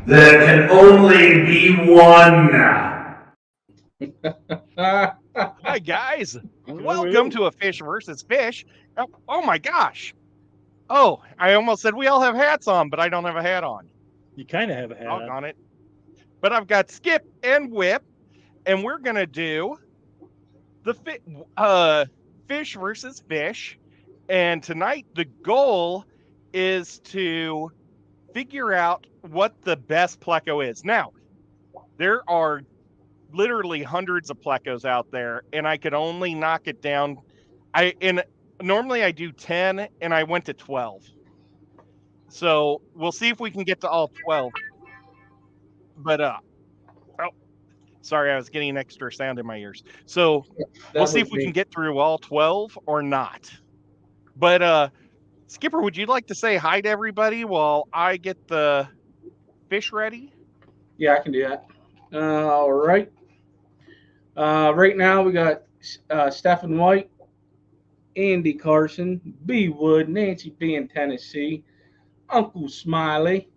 There can only be one. Hi, guys. Welcome to A Fish versus Fish. Oh my gosh. Oh, I almost said we all have hats on, but I don't have a hat on. You kind of have a hat on. Doggone it. But I've got Skip and Whip, and we're going to do the Fish versus Fish. And tonight, the goal is to figure out what the best pleco is. Now, there are literally hundreds of plecos out there, and I could only knock it down. Normally I do 10, and I went to 12. So we'll see if we can get to all 12. But sorry, I was getting extra sound in my ears. So we'll see if we can get through all 12 or not. But Skipper, would you like to say hi to everybody while I get the fish ready? Yeah, I can do that. All right. Right now we got Stephen White, Andy Carson, B. Wood, Nancy P. in Tennessee, Uncle Smiley,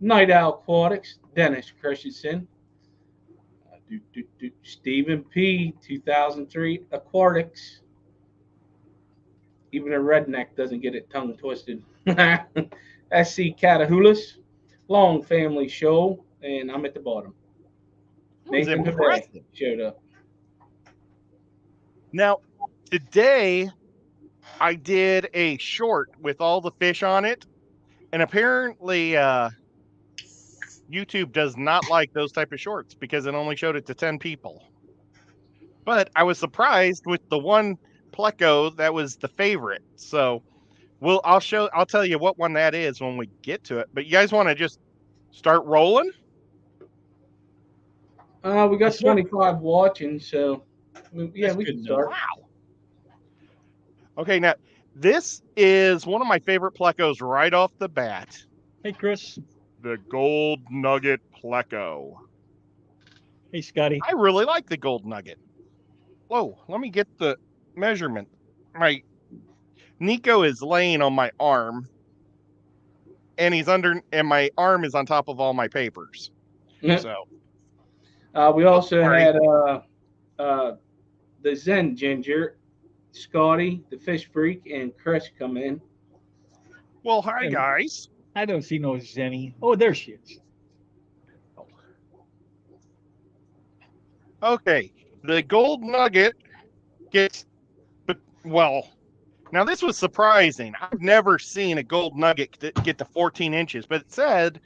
Night Owl Aquatics, Dennis Christensen, Stephen P. 2003 Aquatics. Even a redneck doesn't get it tongue twisted. SC Catahoulous, Long Family Show, and I'm at the bottom. Nathan Debray showed up. Now, today I did a short with all the fish on it, and apparently YouTube does not like those type of shorts because it only showed it to 10 people. But I was surprised with the one pleco that was the favorite. So I'll tell you what one that is when we get to it. But you guys want to just start rolling? We got 25 watching, so yeah, we can start. Wow. Okay, now this is one of my favorite plecos right off the bat. Hey, Chris. The Gold Nugget pleco. Hey, Scotty. I really like the Gold Nugget. Whoa, let me get the measurement. Nico is laying on my arm, and my arm is on top of all my papers. So we also had the Zen Ginger, Scotty, the Fish Freak, and Chris come in. Well, hi guys. I don't see no Zenny. Oh, there she is. Okay, the Gold Nugget gets, now this was surprising. I've never seen a Gold Nugget get to 14 inches, but it said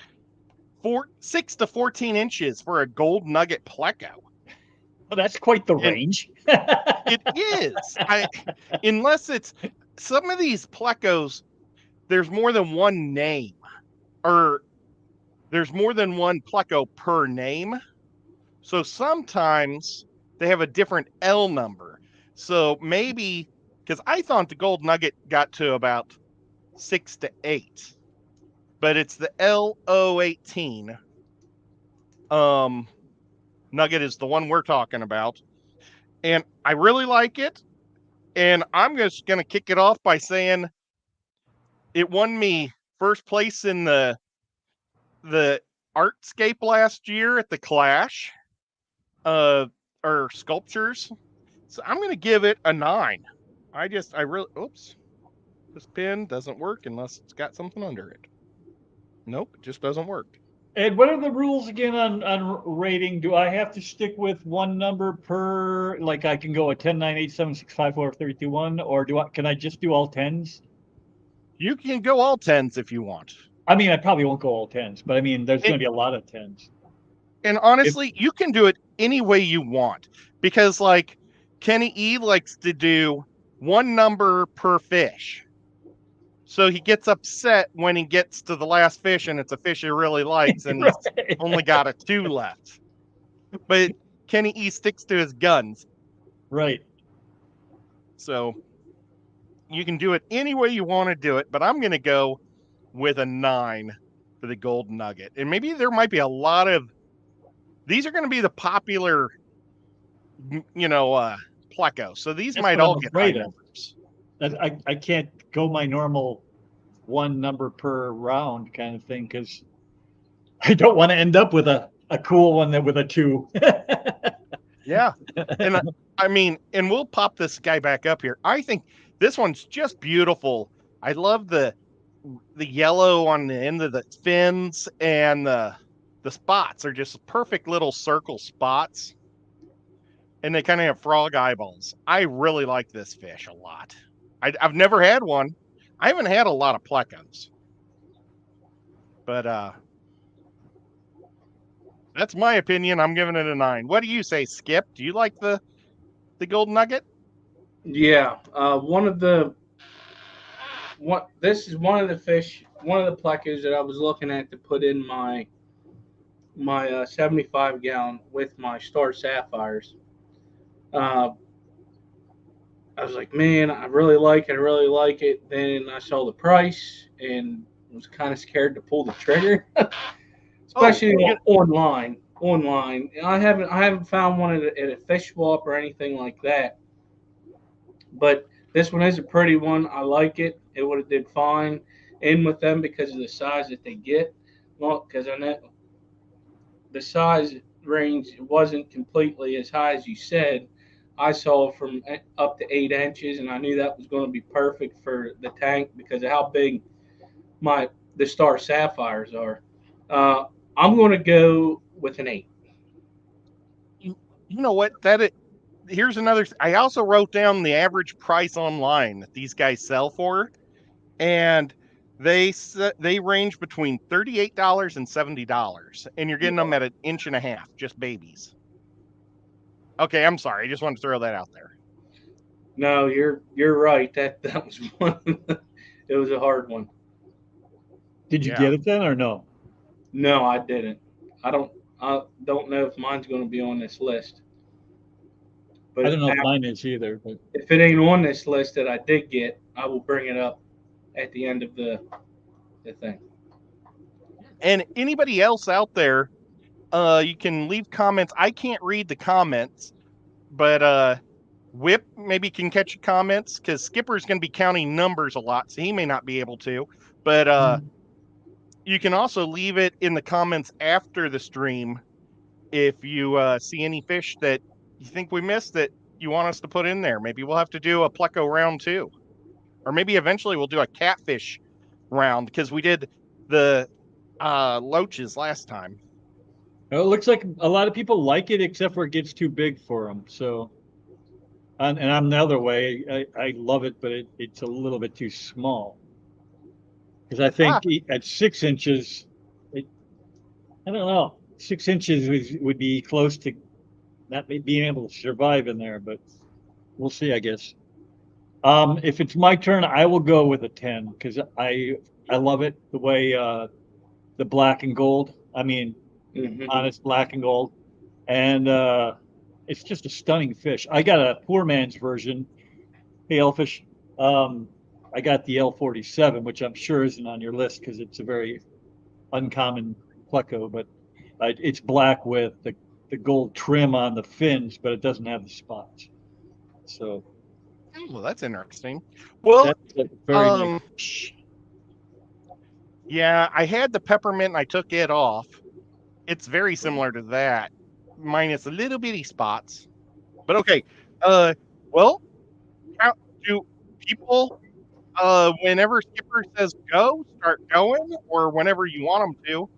6 to 14 inches for a Gold Nugget pleco. Well, that's quite the range. It is. Unless it's some of these plecos, there's more than one name, or there's more than one pleco per name. So sometimes they have a different L number. So maybe, because I thought the Gold Nugget got to about 6 to 8, but it's the LO18. Nugget is the one we're talking about. And I really like it. And I'm just going to kick it off by saying it won me first place in the Artscape last year at the Clash, or sculptures. So I'm going to give it a 9. Oops. This pen doesn't work unless it's got something under it. Nope, it just doesn't work. And what are the rules again on rating? Do I have to stick with one number per, like I can go a 10, 9, 8, 7, 6, 5, 4, 3, 2, 1, or can I just do all 10s? You can go all 10s if you want. I mean, I probably won't go all 10s, but I mean, there's going to be a lot of 10s. And honestly, you can do it any way you want, because like Kenny E likes to do one number per fish. So he gets upset when he gets to the last fish and it's a fish he really likes and right. He's only got a 2 left. But Kenny E sticks to his guns. Right. So you can do it any way you want to do it, but I'm going to go with a 9 for the Gold Nugget. And maybe there might be a lot of, these are going to be the popular, pleco. So these might all get high numbers. I can't go my normal one number per round kind of thing, because I don't want to end up with a cool one that with a 2. Yeah. And I mean, and we'll pop this guy back up here. I think this one's just beautiful. I love the yellow on the end of the fins, and the spots are just perfect little circle spots. And they kind of have frog eyeballs. I really like this fish a lot. I've never had one. I haven't had a lot of plecos. But that's my opinion. I'm giving it a 9. What do you say, Skip? Do you like the golden nugget? Yeah, this is one of the fish, one of the plecos that I was looking at to put in my 75 gallon with my star sapphires. Uh, I was like, man, I really like it. I really like it. Then I saw the price and was kind of scared to pull the trigger, especially online. Online, I haven't found one at a fish swap or anything like that. But this one is a pretty one. I like it. It would have did fine in with them because of the size that they get. Well, because I know the size range wasn't completely as high as you said. I saw from up to 8 inches, and I knew that was going to be perfect for the tank because of how big the star sapphires are. I'm going to go with an 8. You know what? Here's another. I also wrote down the average price online that these guys sell for, and they range between $38 and $70, and you're getting them at 1.5 inches, just babies. Okay, I'm sorry. I just wanted to throw that out there. No, you're right. That was one. It was a hard one. Did you get it then or no? No, I didn't. I don't know if mine's going to be on this list. But I don't know if mine is either. But if it ain't on this list that I did get, I will bring it up at the end of the thing. And anybody else out there, you can leave comments. I can't read the comments, but Whip maybe can catch your comments because Skipper's going to be counting numbers a lot, so he may not be able to. But you can also leave it in the comments after the stream if you see any fish that you think we missed that you want us to put in there. Maybe we'll have to do a pleco round 2, or maybe eventually we'll do a catfish round because we did the loaches last time. It looks like a lot of people like it, except for it gets too big for them. So, and I'm the other way. I love it, but it's a little bit too small. Because I think at 6 inches, I don't know, 6 inches would be close to not being able to survive in there, but we'll see, I guess. If it's my turn, I will go with a 10 because I love it the way the black and gold. I mean, honest black and gold, and it's just a stunning fish. I got a poor man's version, Palefish. I got the L47, which I'm sure isn't on your list because it's a very uncommon pleco, but it's black with the gold trim on the fins, but it doesn't have the spots. So, well, that's interesting. Well, very nice. Yeah, I had the peppermint and I took it off. It's very similar to that, minus a little bitty spots. But okay, well, how do people, whenever Skipper says go, start going, or whenever you want them to,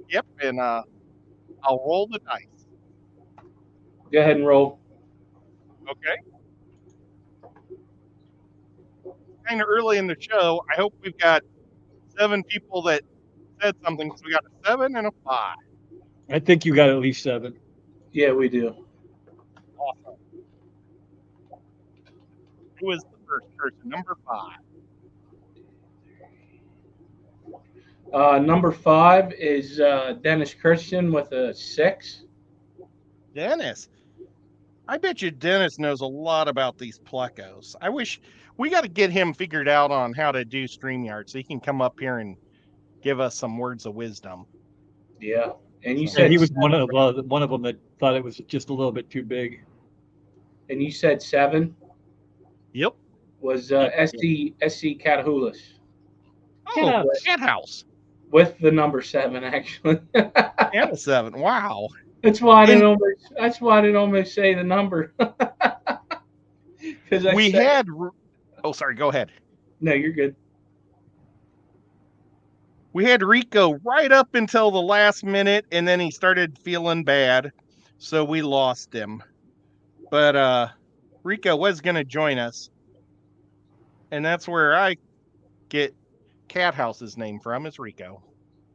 skip, and I'll roll the dice. Go ahead and roll. Okay. Kind of early in the show. I hope we've got 7 people that said something. So we got a 7 and a 5. I think you got at least 7. Yeah, we do. Awesome. Who is the first person? Number 5. Number 5 is Dennis Christian with a 6. Dennis. I bet you Dennis knows a lot about these plecos. I wish we got to get him figured out on how to do StreamYard so he can come up here and give us some words of wisdom. Yeah, and you said he was one of them that thought it was just a little bit too big. And you said 7. Yep. Was SC Catahoulous. Oh, Cat House. with the number 7, actually. And a 7. Wow. That's why I And didn't almost. That's why I didn't almost say the number. Because I we said, had. Oh, sorry. Go ahead. no, you're good. We had Rico right up until the last minute, and then he started feeling bad, so we lost him. But Rico was going to join us, and that's where I get Cat House's name from, is Rico.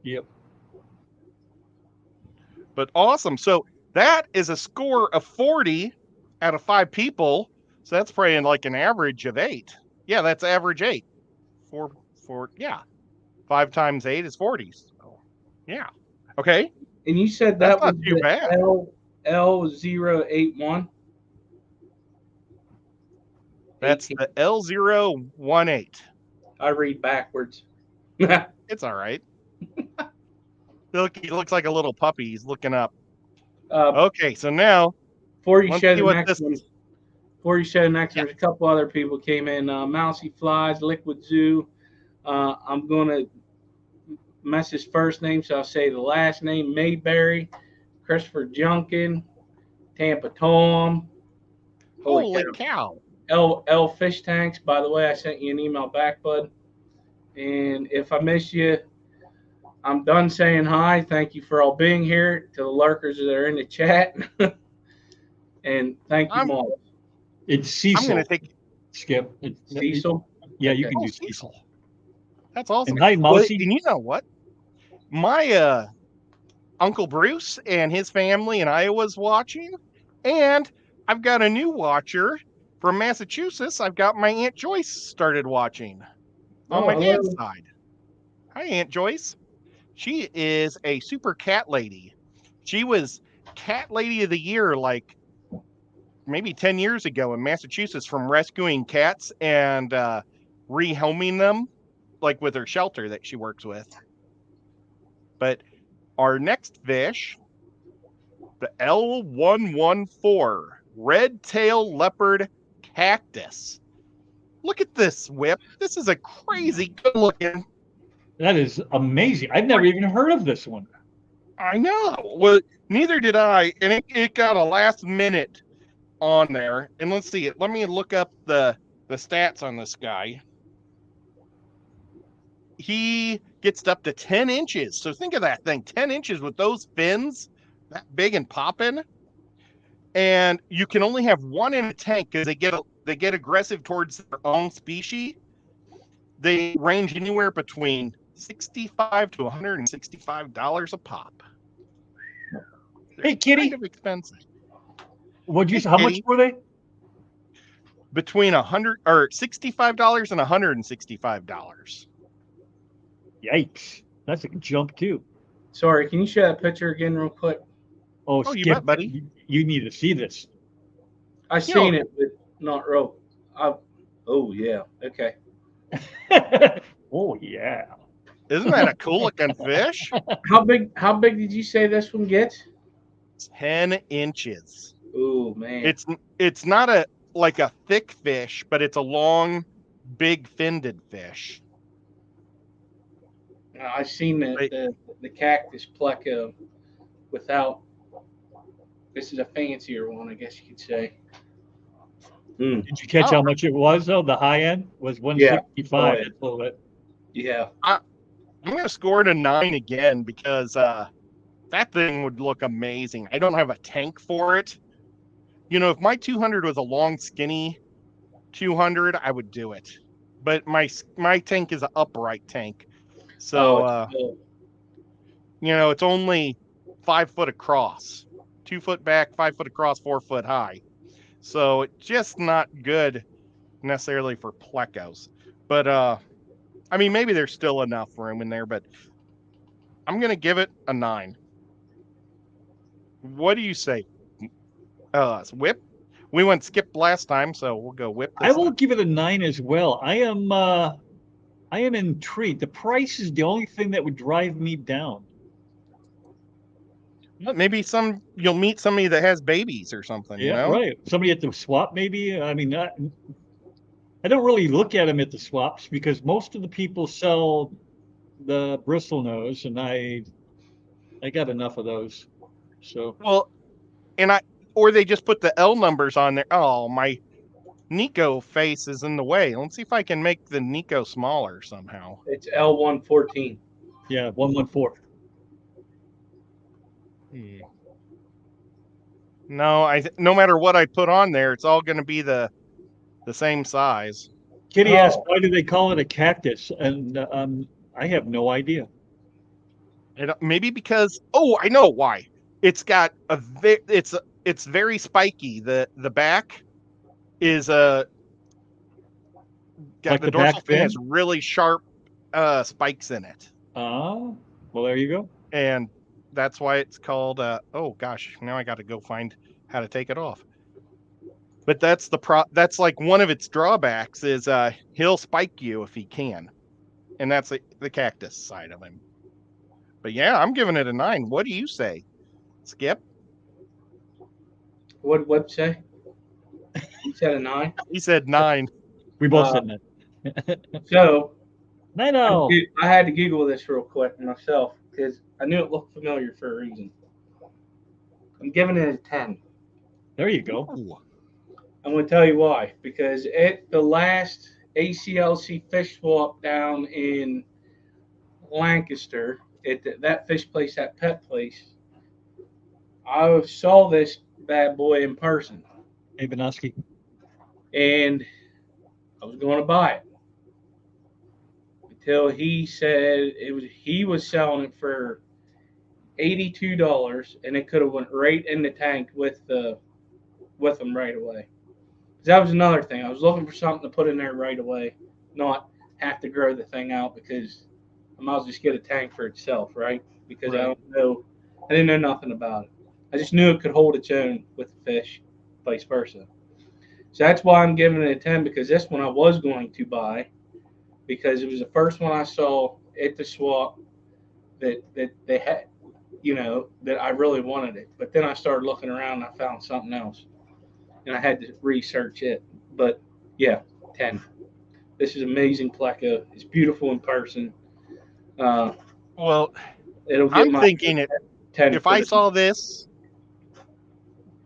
Yep. But awesome. So that is a score of 40 out of 5 people. So that's probably like an average of 8. Yeah, that's average 8. Yeah. 5 times 8 is 40. So, yeah. Okay. And you said That's that not was too the bad. L081. That's the L018. I read backwards. It's all right. Look, he looks like a little puppy. He's looking up. Uh, Okay, so now before you let's show see the what next this. one, before you show the next Yeah. one, there's a couple other people came in. Mousy Flies, Liquid Zoo. I'm going to mess his first name, so I'll say the last name. Mayberry, Christopher Junkin, Tampa Tom. Holy cow! L Fish Tanks. By the way, I sent you an email back, bud. And if I miss you, I'm done saying hi. Thank you for all being here. To the lurkers that are in the chat, and thank you, I'm Mom. It's Cecil. gonna take Skip. Cecil. Yeah, you Okay. can do Cecil. Cecil. That's awesome. And hi, Well, Mousy. and you know what? My Uncle Bruce and his family in Iowa's watching, and I've got a new watcher from Massachusetts. I've got my Aunt Joyce started watching on my dad's Hello. side. Hi, Aunt Joyce. She is a super cat lady. She was Cat Lady of the Year like maybe 10 years ago in Massachusetts from rescuing cats and rehoming them, like with her shelter that she works with. But our next fish, the L114 red tail leopard cactus. Look at this, Whip. This is a crazy good looking. That is amazing. I've never even heard of this one. I know. Well, neither did I. And it got a last minute on there. And let's see it. Let me look up the stats on this guy. He gets up to 10 inches. So think of that thing, 10 inches with those fins, that big and popping. And you can only have one in a tank because they get aggressive towards their own species. They range anywhere between $65 to $165 a pop. Hey, kitty. Kind of expensive. What'd you Hey, say? How much kitty. were they? Between $65 and $165. Yikes. That's a jump, too. Sorry, can you show that picture again real quick? Oh, Oh, you Skip, bet, buddy. you need to see this. I seen it, but not real. Oh yeah. Okay. Oh, yeah. Isn't that a cool looking fish? How big? How big did you say this one gets? 10 inches. Oh man. It's not like a thick fish, but it's a long, big finned fish. I've seen Right. the cactus pleco without. This is a fancier one, I guess you could say. Did you catch how much it was, though? The high end was 165. Yeah. That's a little bit. Yeah. I'm going to score it a 9 again because that thing would look amazing. I don't have a tank for it. You know, if my 200 was a long, skinny 200, I would do it. But my tank is an upright tank. So, you know, it's only 5 foot across, 2 foot back, 5 foot across, 4 foot high. So it's just not good necessarily for plecos. But, I mean, maybe there's still enough room in there, but I'm going to give it a 9. What do you say? Whip? We went Skip last time, so we'll go Whip this I will time. give it a 9 as well. I am intrigued. The price is the only thing that would drive me down. Maybe you'll meet somebody that has babies or something, Yeah, you know? right. Somebody at the swap, maybe. I mean, I don't really look at them at the swaps because most of the people sell the bristle nose, and I got enough of those. So Well, or they just put the L numbers on there. Oh, my Nico face is in the way. Let's see if I can make the Nico smaller somehow. It's L114. yeah, 114. No, no matter what I put on there, it's all going to be the same size. Kitty asked, Oh. why do they call it a cactus? And I have no idea. Maybe because I know why. It's got it's very spiky. The back is got Like the the dorsal back fin fin? has really sharp spikes in it. Well, there you go. And that's why it's called oh gosh, now I got to go find how to take it off. But that's that's like one of its drawbacks is he'll spike you if he can. And that's the cactus side of him. But yeah, I'm giving it a 9. What do you say, Skip? What'd say? You said a 9? He said 9. We both said that. So No. I had to Google this real quick myself because I knew it looked familiar for a reason. I'm giving it a 10. There you go. Ooh. I'm going to tell you why. Because at the last ACLC fish swap down in Lancaster, at that fish place, that pet place, I saw this bad boy in person. Hey, Benoski. And I was going to buy it until he said he was selling it for $82, and it could have went right in the tank with them right away. That was another thing. I was looking for something to put in there right away, not have to grow the thing out because I might as well just get a tank for itself, right? Because Right. I didn't know nothing about it. I just knew it could hold its own with the fish, vice versa. So that's why I'm giving it a 10, because this one I was going to buy because it was the first one I saw at the swap that they had, that I really wanted it. But then I started looking around and I found something else. And I had to research it. But yeah, 10. This is amazing pleco. It's beautiful in person. Well, It'll get I'm my thinking 10 if for I the- saw this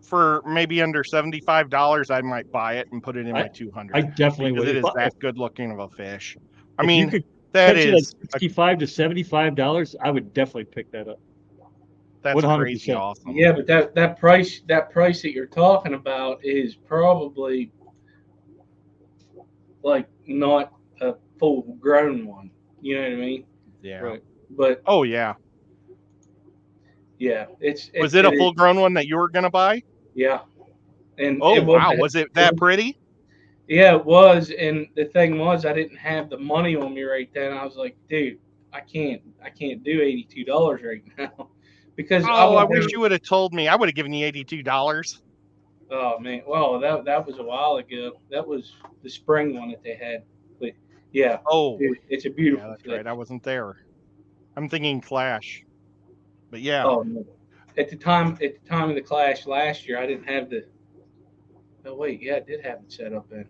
for maybe under $75, I might buy it and put it in my 200. I definitely because would. it is that good looking of a fish. I If mean, you could that catch it is at $65 to $75, I would definitely pick that up. that's 100%. crazy awesome. Yeah, but that price that you're talking about is probably like not a full grown one. You know what I mean? Yeah. Right. But Oh yeah. yeah, Was it a full grown one that you were gonna buy? Yeah. And Oh it wow, was it that pretty? Yeah, it was. And the thing was, I didn't have the money on me right then. I was like, dude, I can't do $82 right now because I wish you would have told me. I would have given you $82. Oh man, well that was a while ago. That was the spring one that they had. But yeah, Oh, dude, it's a yeah, beautiful that's fish. right. I wasn't there. I'm thinking Clash, but yeah. Oh no. At the time of the clash last year, I didn't have the. Oh wait, yeah, I did have it set up then.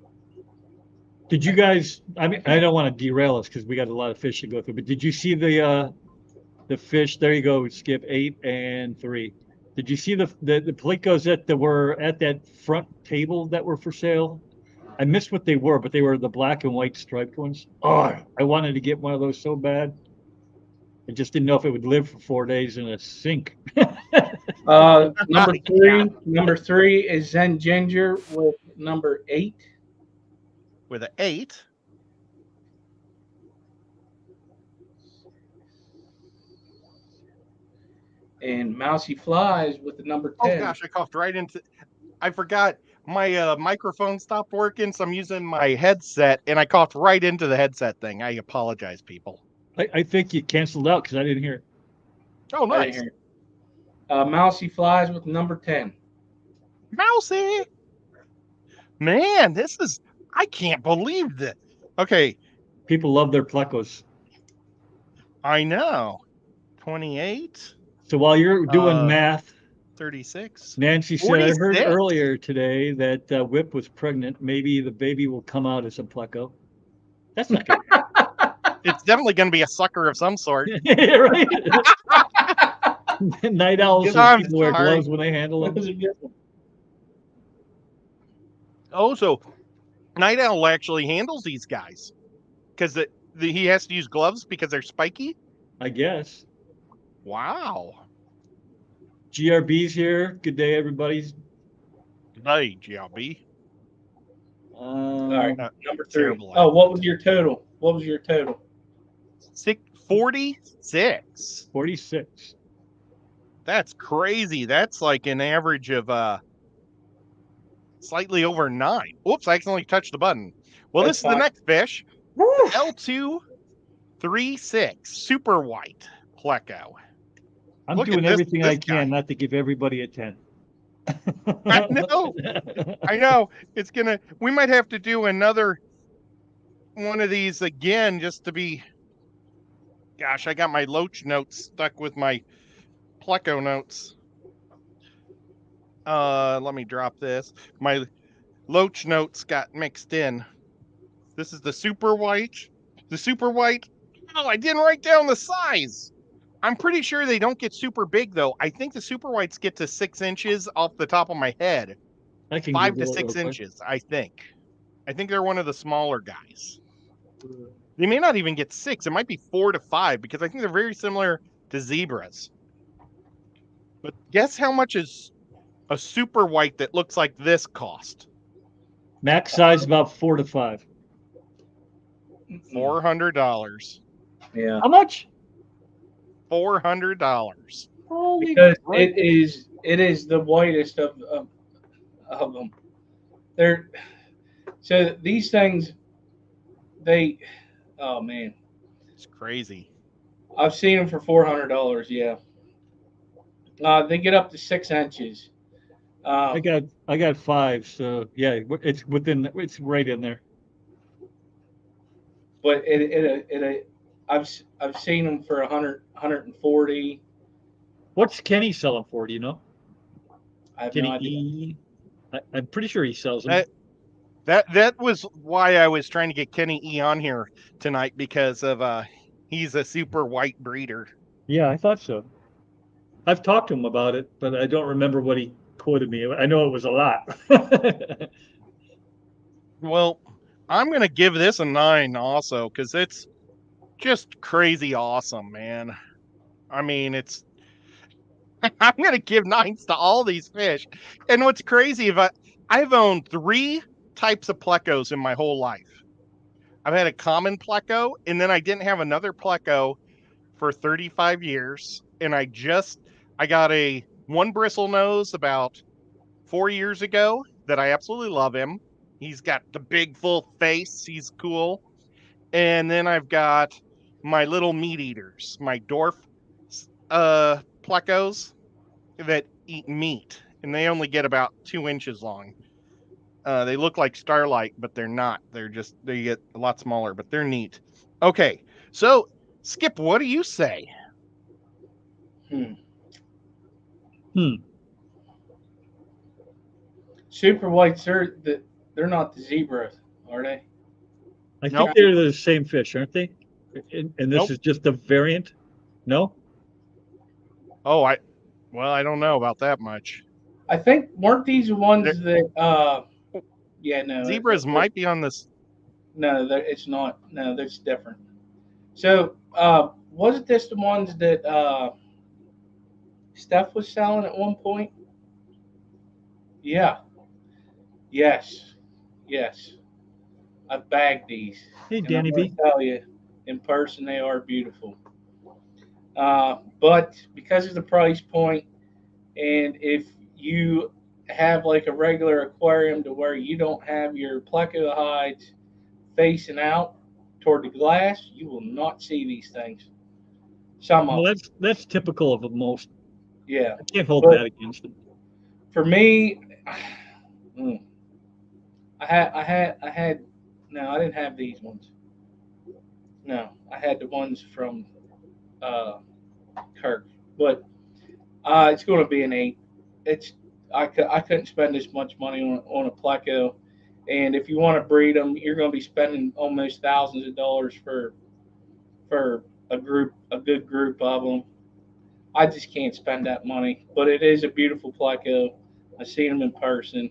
Did you guys? I mean, I don't want to derail us because we got a lot of fish to go through. But did you see the fish? There you go, Skip, 8 and 3. Did you see the plecos that were at that front table that were for sale? I missed what they were, but they were the black and white striped ones. Oh, I wanted to get one of those so bad. I just didn't know if it would live for 4 days in a sink. Number three is Zen Ginger with number 8. With an 8. And Mousy Flies with the number 10. Oh gosh, I coughed right into. I forgot my microphone stopped working, so I'm using my headset, and I coughed right into the headset thing. I apologize, people. I think you canceled out because I didn't hear it. Oh, I nice. didn't hear it. Mousy Flies with number 10. Mousy. Man, I can't believe this. Okay, People love their plecos. I know. 28, So while you're doing math, 36. Nancy said, I heard 46. earlier today that Whip was pregnant. Maybe the baby will come out as a pleco. That's not good. It's definitely going to be a sucker of some sort. Right? Night owls I'm people wear sorry. gloves when they handle That them. was a good one. Oh, so Night Owl actually handles these guys because he has to use gloves because they're spiky. I guess. Wow. GRB's here. Good day, everybody. Hey, GLB. All right, Um, number 3. Terrible. Oh, what was your total? What was your total? 46. 46. That's crazy. That's like an average of slightly over 9. Oops, I accidentally touched the button. Well, That's this is the fine. next fish. The L236 super white pleco. I'm Look doing at everything I this guy. can not to give everybody a 10. I know. I know. We might have to do another one of these again just to be. Gosh, I got my Loach notes stuck with my pleco notes. Let me drop this. My Loach notes got mixed in. This is the super white. The super white. Oh, I didn't write down the size. I'm pretty sure they don't get super big though. I think the super whites get to 6 inches off the top of my head. I can 5 to Google it 6 real quick. inches, I think. I think they're one of the smaller guys. They may not even get 6. It might be 4 to 5 because I think they're very similar to zebras. But guess how much is a super white that looks like this cost? Max size about 4 to 5. $400. Yeah, How much? $400. Holy because crap. it is the whitest of them. They're so these things. Oh man, It's crazy. I've seen them for $400. Yeah, they get up to 6 inches. I got 5, so yeah, it's right in there. But I've seen them for 100, 140. What's Kenny selling for? Do you know? I have Kenny no idea. E. I'm pretty sure he sells them. That was why I was trying to get Kenny E on here tonight because of he's a super white breeder. Yeah, I thought so. I've talked to him about it, but I don't remember what he quoted me. I know it was a lot. Well, I'm gonna give this a 9 also because it's just crazy awesome, man. I mean, it's I'm gonna give 9s to all these fish. And what's crazy if I've owned 3 types of plecos in my whole life. I've had a common pleco, and then I didn't have another pleco for 35 years. And I got a one bristle nose about 4 years ago that I absolutely love him. He's got the big full face. He's cool. And then I've got my little meat eaters, my dwarf plecos that eat meat, and they only get about 2 inches long. They look like starlight, but they're not. They get a lot smaller, but they're neat. Okay, so Skip, what do you say? Hmm. Super whites, they're not the zebras, are they? I Nope. think they're the same fish, aren't they? And this Nope. is just a variant? No? Oh, I don't know about that much. I think weren't these the ones that? Yeah, no, Zebras might be on this. no, it's not. No, that's different. So, wasn't this the ones that Steph was selling at one point? Yeah. Yes. Yes. I bagged these. Hey, And Danny I'm going B. to tell you, in person, they are beautiful. But because of the price point, and if you have like a regular aquarium to where you don't have your pleco hides facing out toward the glass, you will not see these things. Some of Well, them. that's typical of most. Yeah. I can't hold But that against them. for me, I had. No, I didn't have these ones. No, I had the ones from Kirk. But it's going to be an 8. I couldn't spend this much money on a pleco, and if you want to breed them, you're going to be spending almost thousands of dollars for for a good group of them. I just can't spend that money, but it is a beautiful pleco. I've seen them in person.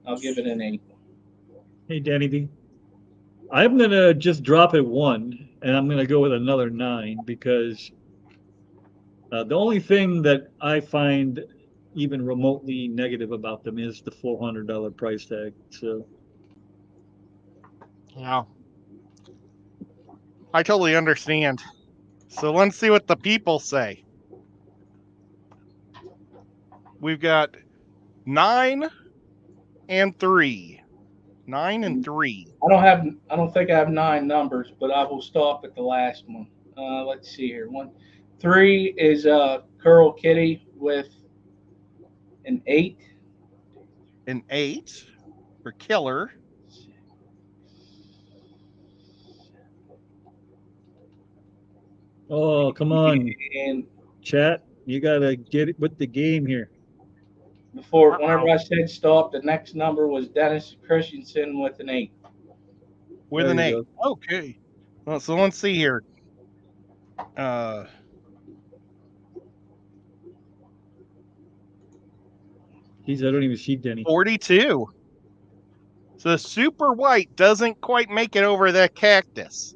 I'll give it an 8. Hey, Danny B. I'm gonna just drop it 1, and I'm gonna go with another 9 because the only thing that I find even remotely negative about them is the $400 price tag. So Yeah, I totally understand. So let's see what the people say. We've got 9 and 3. 9 and 3. I don't think I have 9 numbers, but I will stop at the last one. Let's see here. 3 is Curl Kitty with an 8. An 8 for Killer. oh, come on, And chat. You gotta get it with the game here. whenever I said stop, the next number was Dennis Christensen with an 8. With There an you 8. Okay. Well, so let's see here. Geez, I don't even see Denny. 42. So the super white doesn't quite make it over that cactus.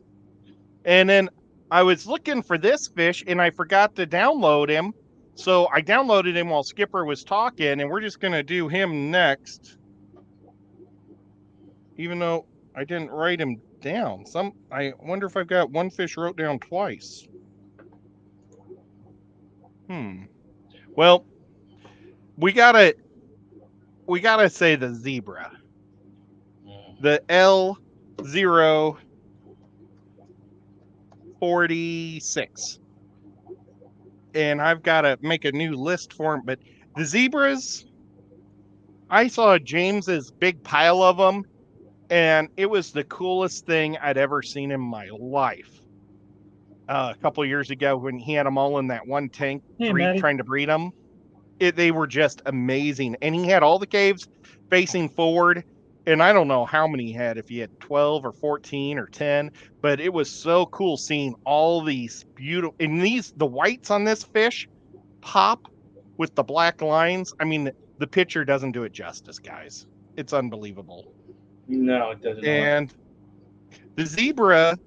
And then I was looking for this fish and I forgot to download him. So I downloaded him while Skipper was talking, and we're just going to do him next. Even though I didn't write him down. I wonder if I've got one fish wrote down twice. Well, we gotta say the zebra. The L046. And I've got to make a new list for them. But the zebras, I saw James's big pile of them, and it was the coolest thing I'd ever seen in my life. A couple of years ago when he had them all in that one tank, trying to breed them. They were just amazing. And he had all the caves facing forward. And I don't know how many he had, if he had 12 or 14 or 10, but it was so cool seeing all these beautiful, and the whites on this fish pop with the black lines. I mean, the picture doesn't do it justice, guys. It's unbelievable. No, it doesn't. And the zebra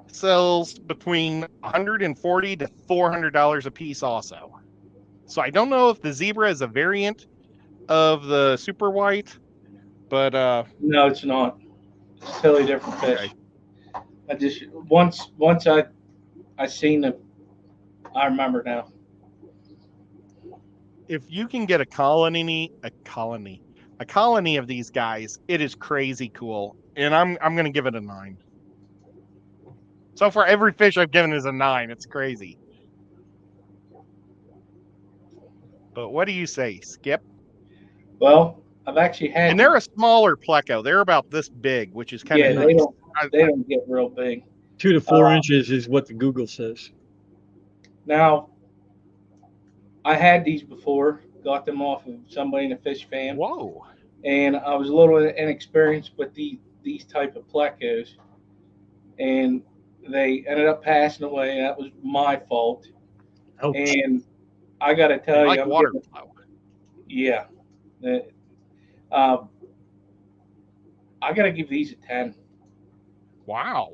sells between $140 to $400 a piece also. So I don't know if the zebra is a variant of the super white, but no, it's not. It's a totally different fish. Okay. I just once I seen it, I remember now. If you can get a colony of these guys, it is crazy cool. And I'm going to give it a 9. So far, every fish I've given is a 9. It's crazy. But what do you say, Skip? Well, I've actually had. And they're a smaller pleco. They're about this big, which is kind of nice. They don't get real big. 2 to 4 inches is what the Google says. Now, I had these before. Got them off of somebody in a fish fan. Whoa. And I was a little inexperienced with these type of plecos. And they ended up passing away. That was my fault. Ouch. And I got to tell you, water flow. Yeah. I got to give these a 10. Wow.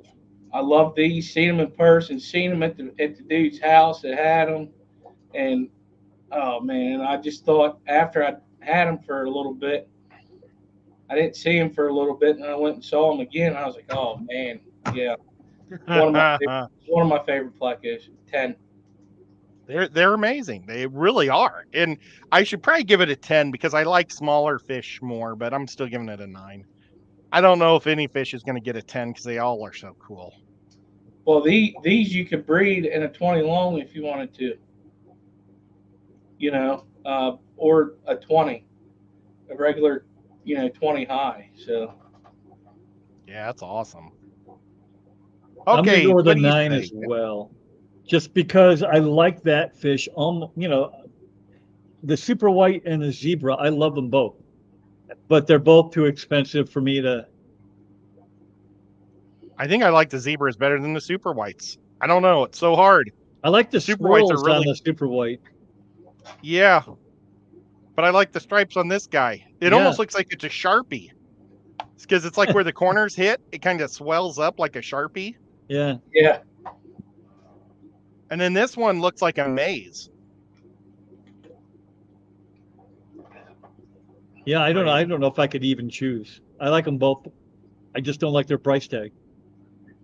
I love these. Seen them in person. Seen them at the dude's house that had them. And, oh, man, I just thought after I had them for a little bit, I didn't see him for a little bit, and I went and saw him again. I was like, oh, man, yeah. One of my favorite plecos, 10. They're amazing. They really are. And I should probably give it a 10 because I like smaller fish more, but I'm still giving it a 9. I don't know if any fish is going to get a 10 because they all are so cool. Well, these you could breed in a 20 long if you wanted to. You know, or a 20, a regular, 20 high. So. Yeah, that's awesome. Okay, I'm gonna go with a 9 as well, just because I like that fish. The super white and the zebra, I love them both, but they're both too expensive for me to. I think I like the zebras better than the super whites. I don't know. It's so hard. I like the Super whites are swirls on really the super white. yeah, but I like the stripes on this guy. It Yeah. almost looks like it's a Sharpie. It's because it's like where the corners hit, it kind of swells up like a Sharpie. Yeah. Yeah. And then this one looks like a maze. Yeah, I don't know if I could even choose. I like them both. I just don't like their price tag.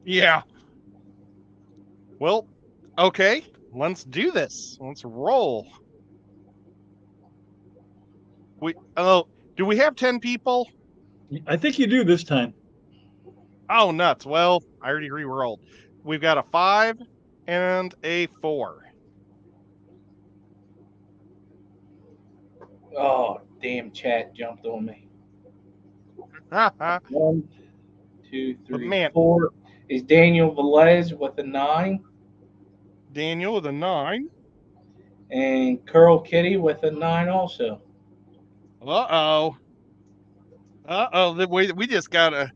Yeah. Well, okay, let's do this. Let's roll. Do we have 10 people? I think you do this time. Oh, nuts. Well, I already re-rolled. We've got a 5 and a 4. Oh, damn! Chat jumped on me. Haha. 1, 2, 3, man- 4. Is Daniel Velez with a 9, Daniel with a 9. and Curl Kitty with a 9 also. Uh-oh. We just got a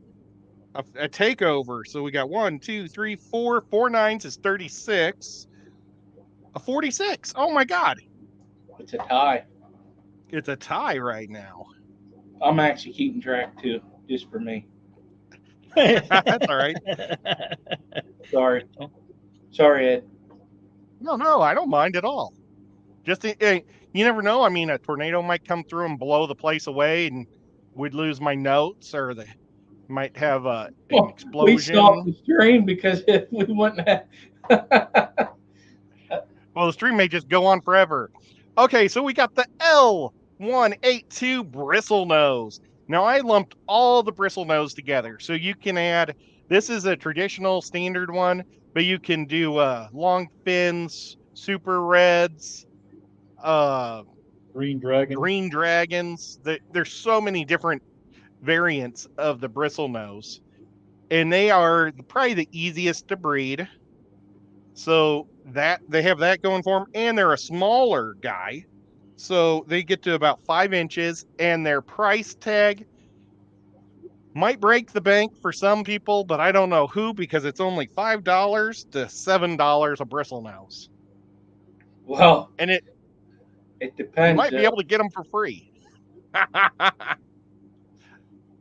takeover. So we got 1, 2, 3, 4. 4 nines is 36. A 46. Oh my God. It's a tie. It's a tie right now. I'm actually keeping track too, just for me. That's all right. Sorry, Ed. No, I don't mind at all. Just you never know. I mean, a tornado might come through and blow the place away, and we'd lose my notes, or they might have an explosion. We stopped the stream because we wouldn't have. Well, the stream may just go on forever. Okay, so we got the L182 bristle nose. Now I lumped all the bristle nose together, so you can add. This is a traditional standard one, but you can do long fins, super reds, Green dragons. There's so many different variants of the bristle nose, and they are probably the easiest to breed. So that they have that going for them, and they're a smaller guy, so they get to about 5 inches, and their price tag might break the bank for some people, but I don't know who, because it's only $5 to $7 a bristle nose. Well, And it depends. You might be able to get them for free.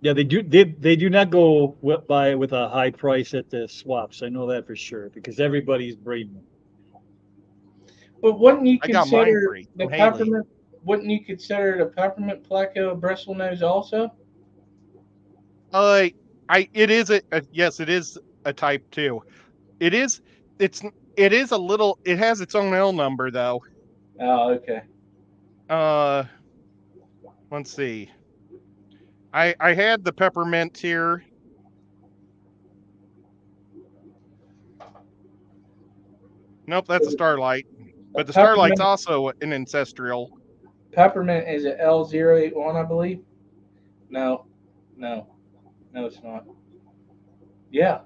Yeah, they do. They do not go with a high price at the swaps. I know that for sure because everybody's breeding them. But wouldn't you I got mine consider free the from Haley. peppermint? Wouldn't you consider the peppermint pleco a bristle nose also? It is yes, it is a type 2. It is a little, it has its own L number though. Oh, okay. Let's see. I had the peppermint here. Nope, that's a starlight. But the starlight's also an ancestral. Peppermint is an L081, I believe. No, it's not. Yeah,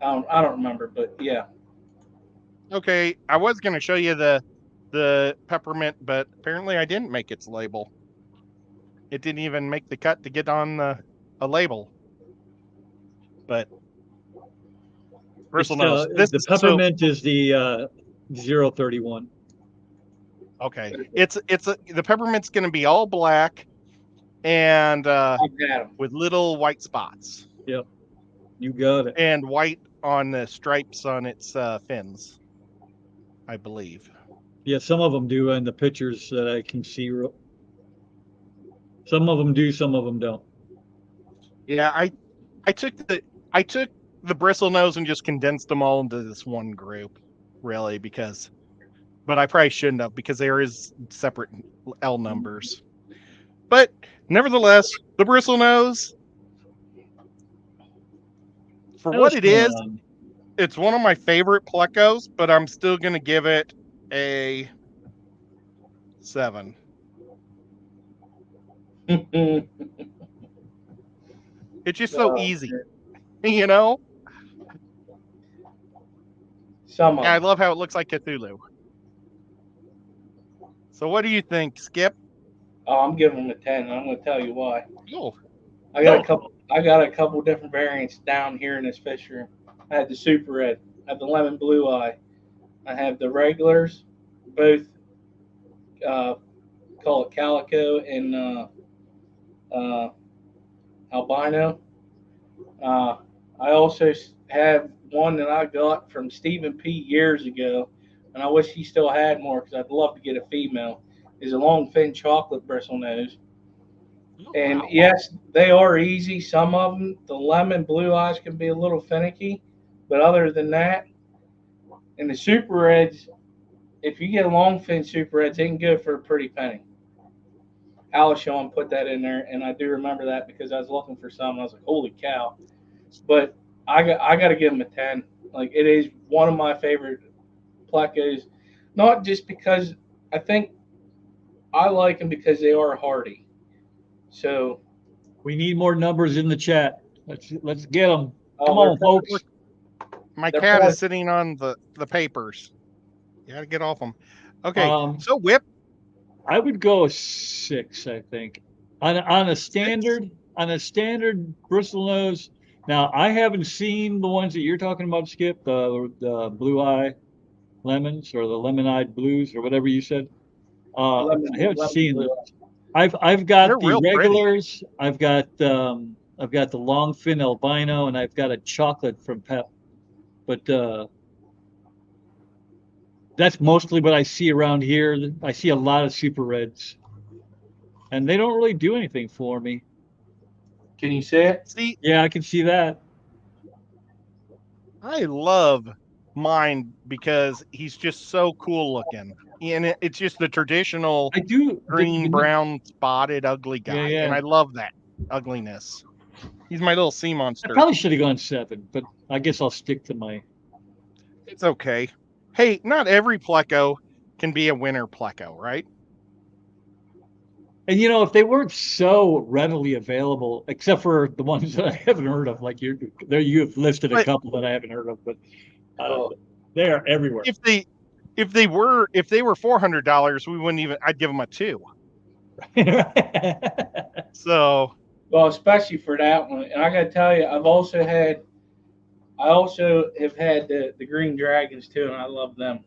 I don't remember, but yeah. Okay, I was going to show you the peppermint, but apparently I didn't make its label. It didn't even make the cut to get on a label. But bristle nose. The peppermint is the 031. Okay, the peppermint's going to be all black and with little white spots. Yep, you got it. And white on the stripes on its fins, I believe. Yeah, some of them do in the pictures that I can see. Some of them do, some of them don't. Yeah, I took the bristle nose and just condensed them all into this one group, really, but I probably shouldn't have, because there is separate L numbers. But nevertheless, the bristle nose, for what it is, it's one of my favorite plecos, but I'm still going to give it a 7. It's just so easy, you know? I love how it looks like Cthulhu. So what do you think, Skip? Oh, I'm giving them a 10, and I'm going to tell you why. Oh. I got a couple different variants down here in this fish room. I had the super red. have the lemon blue eye. I have the regulars, both call it calico and uh, albino. Uh, I also have one that I got from Stephen P. years ago, and I wish he still had more because I'd love to get a female. Is a long fin chocolate bristle nose. And Wow. yes, they are easy. Some of them, the lemon blue eyes can be a little finicky, but other than that, and the super reds, if you get a long fin super reds, they can go for a pretty penny. Alshon put that in there, and I do remember that because I was looking for some. And I was like, holy cow! But I got to give them a 10. Like it is one of my favorite plecos, not just because I think I like them because they are hardy. So We need more numbers in the chat. Let's get them. oh, Come they're on, folks. My They're cat probably- is sitting on the papers. You gotta get off them. Okay, Um, so Whip, I would go a 6, I think. On a standard bristle nose. Now I haven't seen the ones that you're talking about, Skip, the blue eye lemons or the lemon-eyed blues or whatever you said. I haven't lemon seen blue. them. I've They're got the real pretty. regulars. I've got the long fin albino, and I've got a chocolate from Pep. But that's mostly what I see around here. I see a lot of super reds, and they don't really do anything for me. Can you see it? See, Yeah, I can see that. I love mine because he's just so cool looking. And it's just the traditional I do. green, brown, spotted, ugly guy. Yeah. And I love that ugliness. He's my little sea I monster. probably should have gone 7, but I guess I'll stick to my. It's okay. Hey, not every pleco can be a winner pleco, right? And if they weren't so readily available, except for the ones that I haven't heard of, like you've listed a But- couple that I haven't heard of, but Oh. they are everywhere. If they were $400, we wouldn't even. I'd give them a 2. So Well, especially for that one. And I got to tell you, I also have had the green dragons too, and I love them.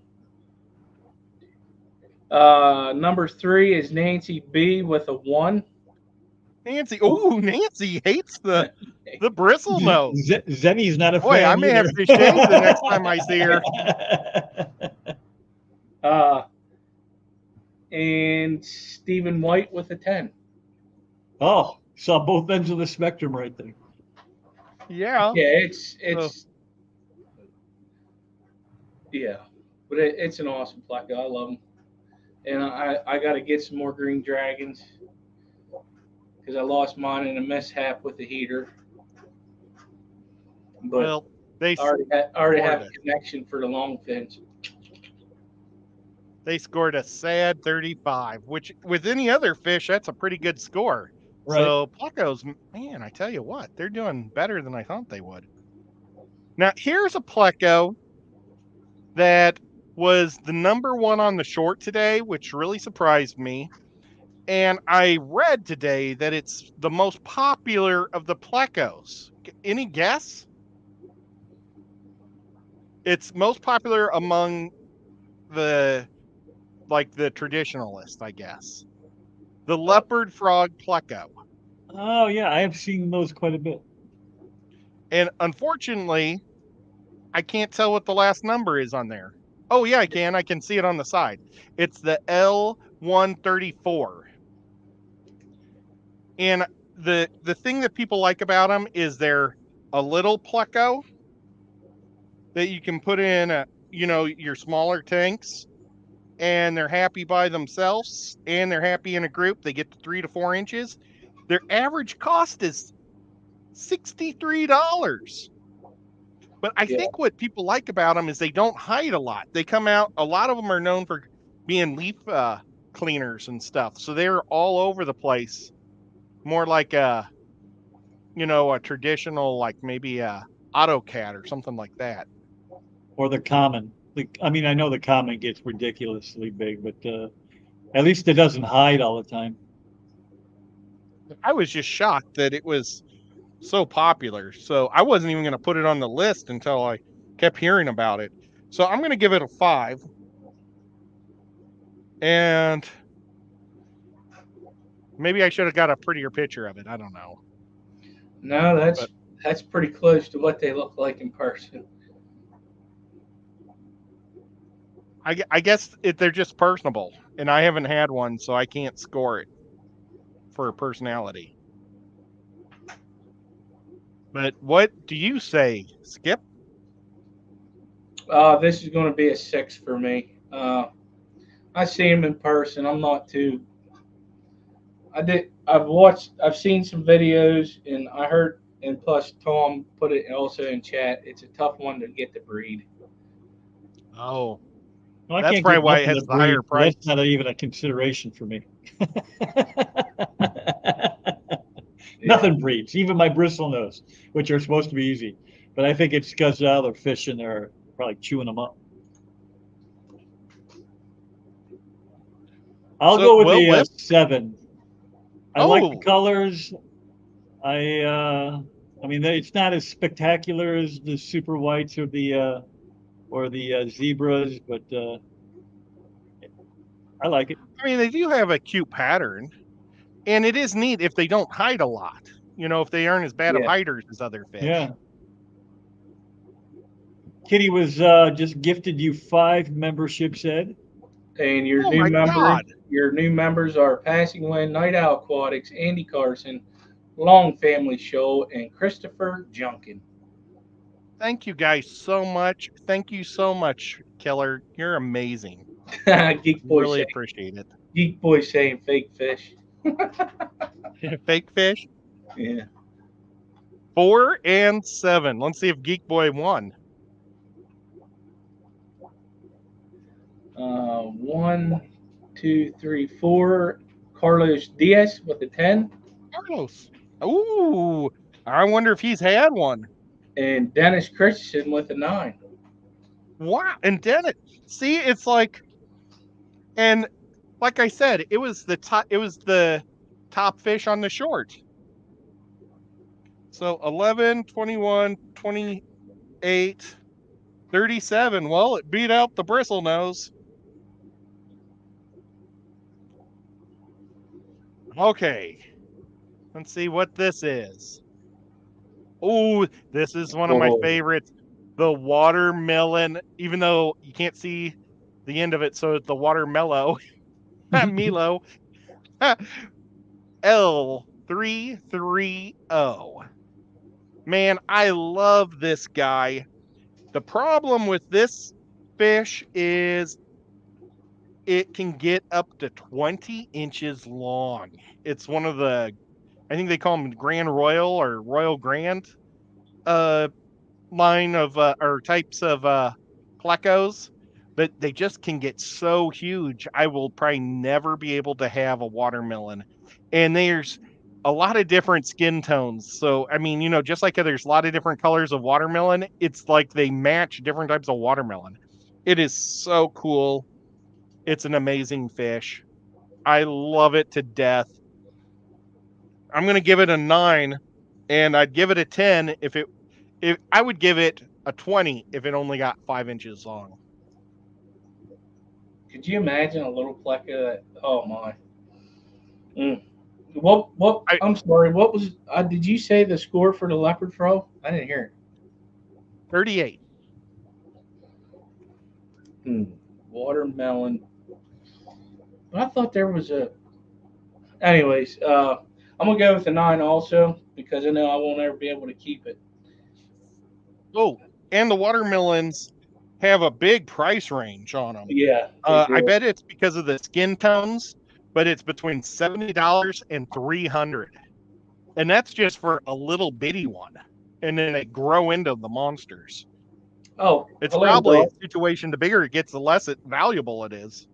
Number 3 is Nancy B with a 1. Nancy hates the bristle nose. Zenny's not a Boy, fan. I may have either. to shave the next time I see her. And Stephen White with a 10. Oh, saw both ends of the spectrum right there. Yeah. Yeah, it's yeah, but it's an awesome pleco. I love them, and I got to get some more green dragons because I lost mine in a mishap with the heater. But Well, they I already have scored a it. connection for the long fins. They scored a sad 35, which with any other fish, that's a pretty good score. Right. So plecos, man, I tell you what, they're doing better than I thought they would. Now here's a pleco that was the number 1 on the short today, which really surprised me. And I read today that it's the most popular of the plecos. Any guess? It's most popular among the traditionalists, I guess. The leopard frog pleco. Oh yeah, I have seen those quite a bit. And unfortunately, I can't tell what the last number is on there. Oh yeah, I can. I can see it on the side. It's the L134. And the thing that people like about them is they're a little pleco that you can put in your smaller tanks, and they're happy by themselves, and they're happy in a group. They get to 3 to 4 inches. Their average cost is $63. But I think what people like about them is they don't hide a lot. They come out. A lot of them are known for being leaf cleaners and stuff, so they're all over the place. More like a traditional, like maybe a AutoCAD or something like that. Or the common. I know the common gets ridiculously big, but at least it doesn't hide all the time. I was just shocked that it was so popular. So I wasn't even going to put it on the list until I kept hearing about it. So I'm going to give it a 5. And maybe I should have got a prettier picture of it. I don't know. No, that's pretty close to what they look like in person. I guess they're just personable, and I haven't had one, so I can't score it for personality. But what do you say, Skip? This is going to be a 6 for me. I see him in person. I'm not too. I've seen some videos, and I heard, and plus Tom put it also in chat. It's a tough one to get to breed. Oh, Well, I that's can't probably get why it nothing has to the higher breed, so price. that's not even a consideration for me. Nothing breeds, even my bristle nose, which are supposed to be easy. But I think it's because they're fishing, they're probably chewing them up. I'll go with a 7. I like the colors. I mean, it's not as spectacular as the super whites or the zebras, but I like it. I mean, they do have a cute pattern, and it is neat if they don't hide a lot. You know, if they aren't as bad of Yeah. hiders as other fish. Yeah. Kitty was just gifted you 5 memberships, Ed. And your Oh my God. your new members are Passing Wind, Night Owl Aquatics, Andy Carson, Long Family Show, and Christopher Junkin. Thank you guys so much. Thank you so much, Killer. You're amazing. Geek Boy Really saying, appreciate it. Geek Boy saying fake fish. Fake fish. Yeah. 4 and 7. Let's see if Geek Boy won. 1, 2, 3, 4. Carlos Diaz with a 10. Carlos. Ooh, I wonder if he's had one. And Dennis Christensen with a 9. Wow. And Dennis, see, it's like, and like I said, it was the top fish on the short. So 11, 21, 28, 37. Well, it beat out the bristle nose. Okay. Let's see what this is. Oh, this is one of my favorites. The watermelon, even though you can't see the end of it, so it's the watermellow. Milo. L330. Man, I love this guy. The problem with this fish is it can get up to 20 inches long. It's one of the, I think they call them Grand Royal or Royal Grand line of or types of plecos, but they just can get so huge. I will probably never be able to have a watermelon. And there's a lot of different skin tones. So, I mean, you know, just like there's a lot of different colors of watermelon, it's like they match different types of watermelon. It is so cool. It's an amazing fish. I love it to death. I'm going to give it a 9, and I'd give it a 10 if I would give it a 20 if it only got 5 inches long. Could you imagine a little pleco that? Oh my. I'm sorry. What was? Did you say the score for the leopard fro? I didn't hear it. 38. Watermelon. I thought there was a. Anyways, I'm gonna go with a 9 also because I know I won't ever be able to keep it. Oh, and the watermelons have a big price range on them. Yeah. I bet it's because of the skin tones, but it's between $70 and $300, and that's just for a little bitty one. And then they grow into the monsters. Oh, it's probably a situation. The bigger it gets, the less valuable it is.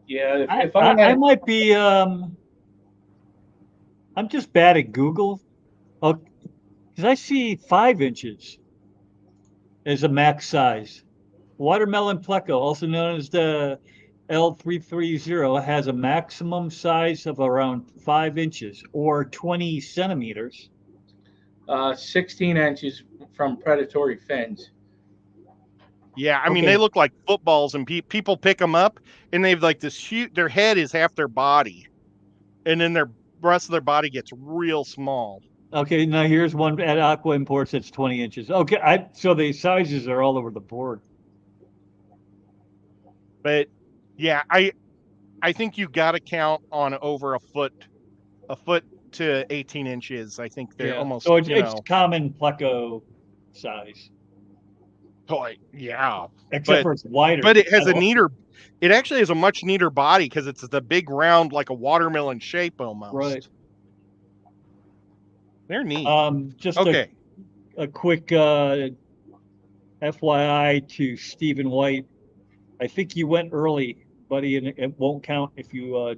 Yeah, I might be. I'm just bad at Google. Oh, because I see 5 inches as a max size. Watermelon pleco, also known as the L330, has a maximum size of around 5 inches or 20 centimeters. 16 inches from predatory fins. Yeah, I mean, Okay. they look like footballs, and people pick them up, and they've like this huge. Their head is half their body, and then their rest of their body gets real small. Okay, now here's one at Aqua Imports that's 20 inches. Okay, so the sizes are all over the board. But yeah, I think you got to count on over a foot to 18 inches. I think they're Yeah. almost, So it's common pleco size, toy. Yeah, except but for it's wider. but it has a neater. It actually has a much neater body because it's the big round, like a watermelon shape almost. Right. They're neat. Just Okay. a quick FYI to Stephen White. I think you went early, buddy, and it won't count if you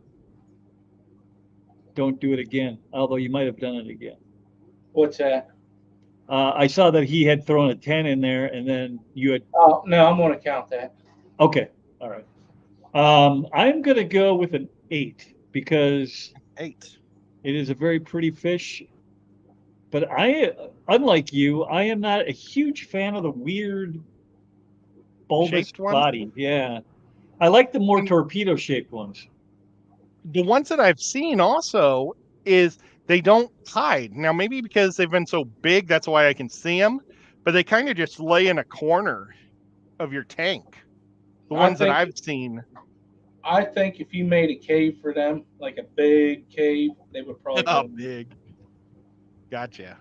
don't do it again. Although you might have done it again. What's that? I saw that he had thrown a 10 in there, and then you had. Oh no, I'm going to count that. Okay, all right. I'm going to go with an 8 because 8. it is a very pretty fish. But unlike you, I am not a huge fan of the weird bulbous Shaped ones? body. Yeah, I like the more torpedo shaped ones. The ones that I've seen also is they don't hide. Now, maybe because they've been so big, that's why I can see them, but they kind of just lay in a corner of your tank. The ones that I've seen. I think if you made a cave for them, like a big cave, they would probably Oh, go. big. Gotcha.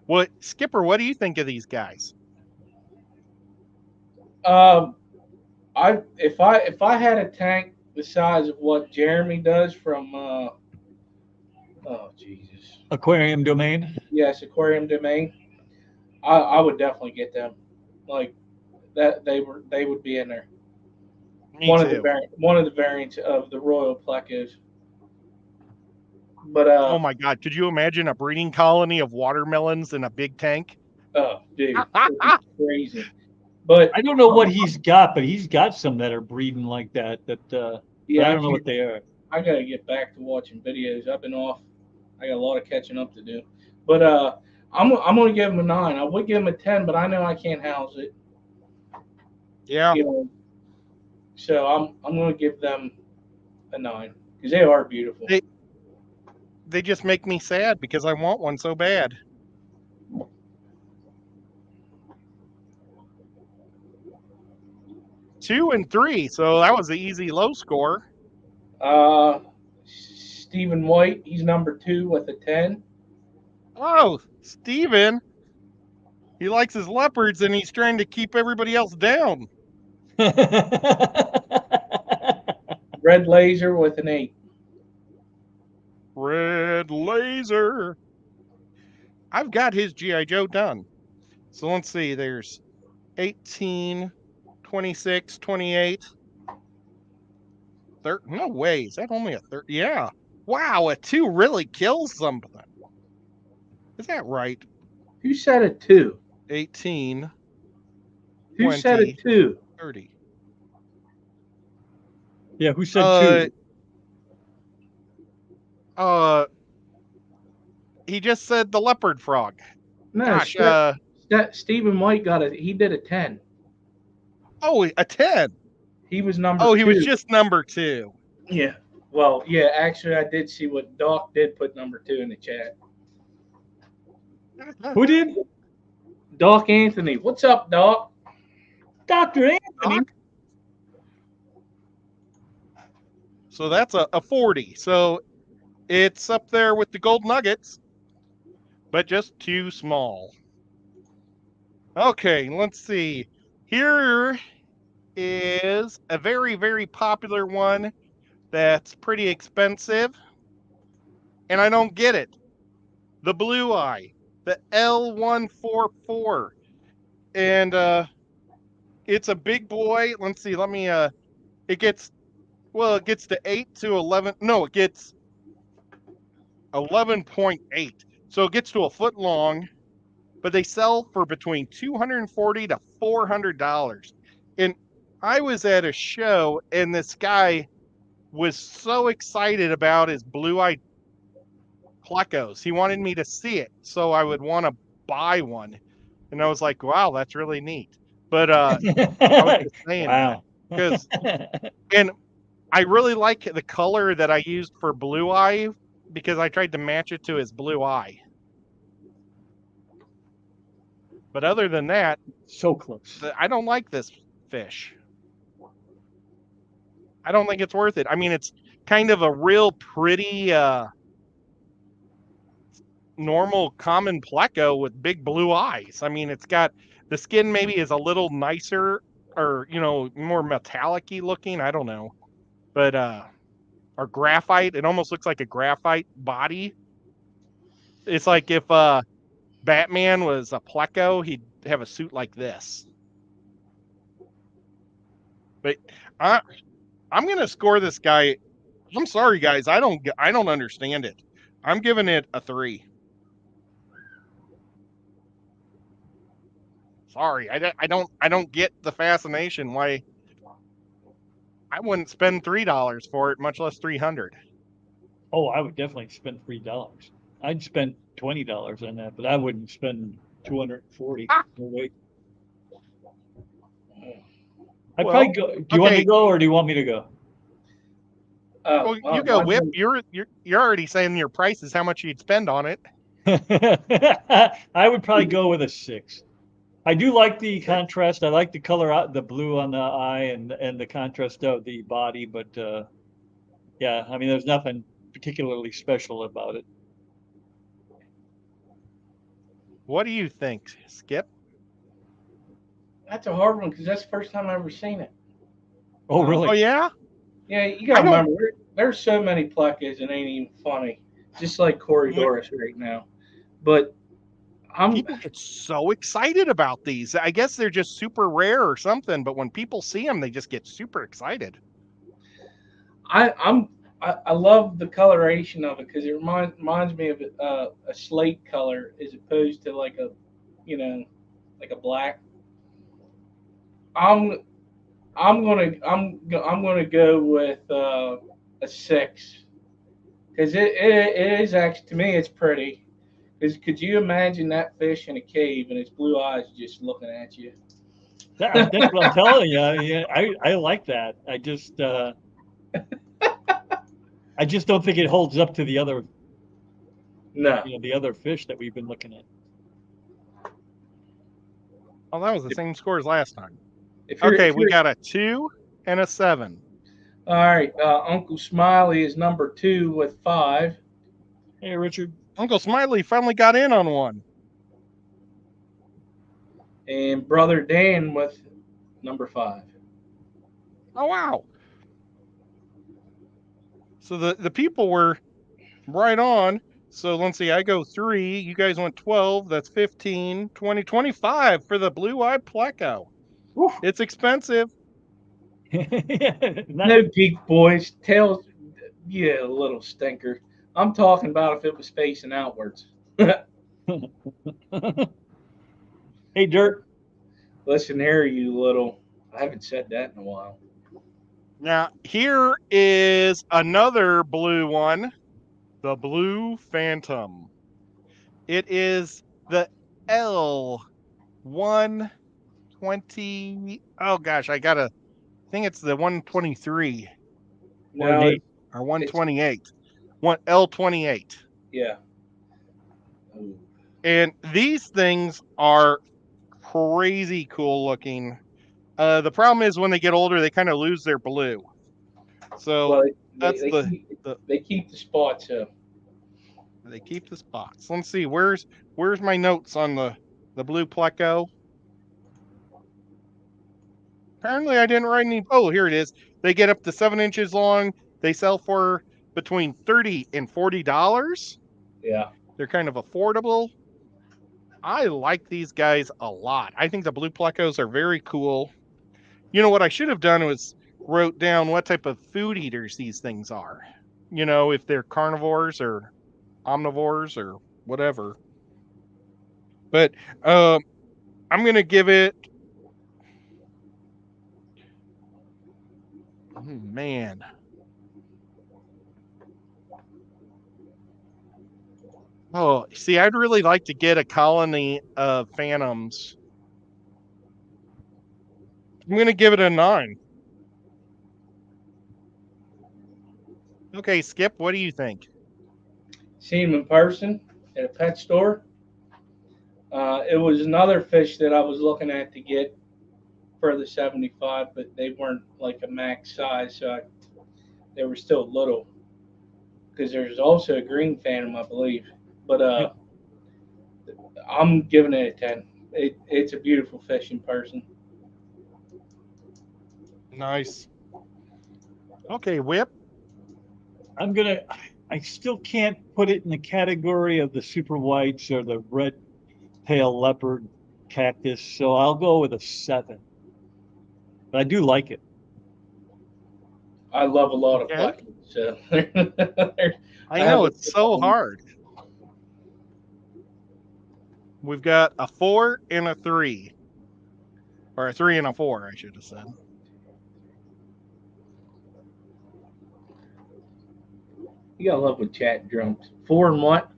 Well, Skipper, what do you think of these guys? If I had a tank the size of what Jeremy does from oh Jesus, Aquarium Domain. yes, Aquarium Domain, I would definitely get them. Like that, they would be in there. Me too. One of the variants of the Royal Plecos. But oh my God, could you imagine a breeding colony of watermelons in a big tank? Oh, dude, it's crazy. But I don't know what he's got, but he's got some that are breeding like that. yeah, I don't know what they are. I gotta get back to watching videos. I've been off. I got a lot of catching up to do. But I'm gonna give him a 9. I would give him a 10, but I know I can't house it. Yeah. You know, so I'm gonna give them a 9 because they are beautiful. They just make me sad because I want one so bad. Two and 3, so that was the easy low score. Stephen White, he's number 2 with a 10. Oh, Steven. He likes his leopards and he's trying to keep everybody else down. Red Laser with an 8. Red Laser. I've got his G.I. Joe done. So let's see. There's 18, 26, 28. No way. Is that only a 30? Yeah. Wow, a 2 really kills something. Is that right? Who said a 2? 18. Who 20, said a 2? 30. Yeah, who said 2? He just said the leopard frog. No, Gosh, Stephen White he did a 10. Oh, a 10. He was number 2. Oh, he was just number 2. Yeah. Well, yeah, actually I did see what Doc did put number 2 in the chat. Who did? Doc Anthony. What's up, Doc? Dr. Anthony. Doc? So that's a 40. So it's up there with the gold nuggets, but just too small. Okay, let's see. Here is a very, very popular one that's pretty expensive, and I don't get it. The blue eye, the L144. And it's a big boy. Let's see, it gets to 8 to 11. No, it gets 11.8. So it gets to a foot long, but they sell for between $240 to $400. And I was at a show, and this guy was so excited about his blue-eyed plecos. He wanted me to see it, so I would want to buy one. And I was like, wow, that's really neat. But I was just saying Wow. because and I really like the color that I used for Blue Eye because I tried to match it to his blue eye. But other than that, So close. I don't like this fish. I don't think it's worth it. I mean, it's kind of a real pretty normal common pleco with big blue eyes. I mean, it's got the skin maybe is a little nicer or, more metallic-y looking. I don't know. But or graphite, it almost looks like a graphite body. It's like if Batman was a pleco, he'd have a suit like this. But I I'm going to score this guy. I'm sorry guys, I don't understand it. I'm giving it a 3. Sorry, I don't get the fascination why I wouldn't spend $3 for it, much less 300. Oh, I would definitely spend $3. I'd spend $20 on that, but I wouldn't spend 240. Ah, No wait. I'd well, probably go. Do you want me okay. to go or do you want me to go? Well, you go, Whip. You're already saying your price is how much you'd spend on it. I would probably go with a 6. I do like the contrast. I like the color out the blue on the eye and the contrast of the body, but yeah, I mean there's nothing particularly special about it. What do you think, Skip? That's a hard one because that's the first time I've ever seen it. Oh, Um, Oh really? yeah, yeah, you I gotta don't. remember there's so many plecas it ain't even funny. Just like Coriolis right now. But I'm People get so excited about these. I guess they're just super rare or something. But when people see them, they just get super excited. I'm I love the coloration of it because it reminds me of a slate color as opposed to like a you know like a black. I'm I'm gonna go with a 6 because it is actually to me it's pretty. Because could you imagine that fish in a cave and its blue eyes just looking at you? That's what I'm telling you. Yeah, I like that. I just don't think it holds up to the other, No, the other fish that we've been looking at. Oh, that was the if, same score as last time. if you're Okay, if we you're got a 2 and a 7. all right, Uncle Smiley is number 2 with 5, Hey, Richard. Uncle Smiley finally got in on one. and Brother Dan with number 5. Oh wow! So the people were right on. So let's see, I go 3, you guys went 12, that's 15, 20, 25 for the blue-eyed pleco. Woo. It's expensive. Not, No geek boys, tails, yeah, little stinker. I'm talking about if it was facing outwards. hey, Dirt. Listen here, you little. I haven't said that in a while. Now, here is another blue one, the Blue Phantom. It is the L120. Oh gosh, I think it's the 123 No, Ornate. or it's 128. One L28. yeah. Ooh. And these things are crazy cool looking. The problem is when they get older, they kind of lose their blue. So Well, that's the they keep the spots up. they keep the spots. Let's see, where's my notes on the blue pleco? Apparently, I didn't write any. Oh, here it is. They get up to 7 inches long. They sell for between $30 and $40. Yeah. They're kind of affordable. I like these guys a lot. I think the blue plecos are very cool. You know what I should have done was wrote down what type of food eaters these things are. If they're carnivores or omnivores or whatever. But I'm gonna give it. Man, Oh, see, I'd really like to get a colony of phantoms. I'm going to give it a 9. Okay, Skip, what do you think? Seen him in person at a pet store. It was another fish that I was looking at to get for the 75, but they weren't like a max size, so they were still little. Because there's also a green phantom, I believe. But Yep. I'm giving it a 10. It's a beautiful fish in person. Nice. Okay, Whip. I still can't put it in the category of the super whites or the red tail leopard cactus, so I'll go with a 7. But I do like it. I love a lot of Okay. plecos, so I have know, a it's so problem. hard. We've got a 4 and a 3. Or a 3 and a 4, I should have said. You gotta love when chat drums. 4 and what?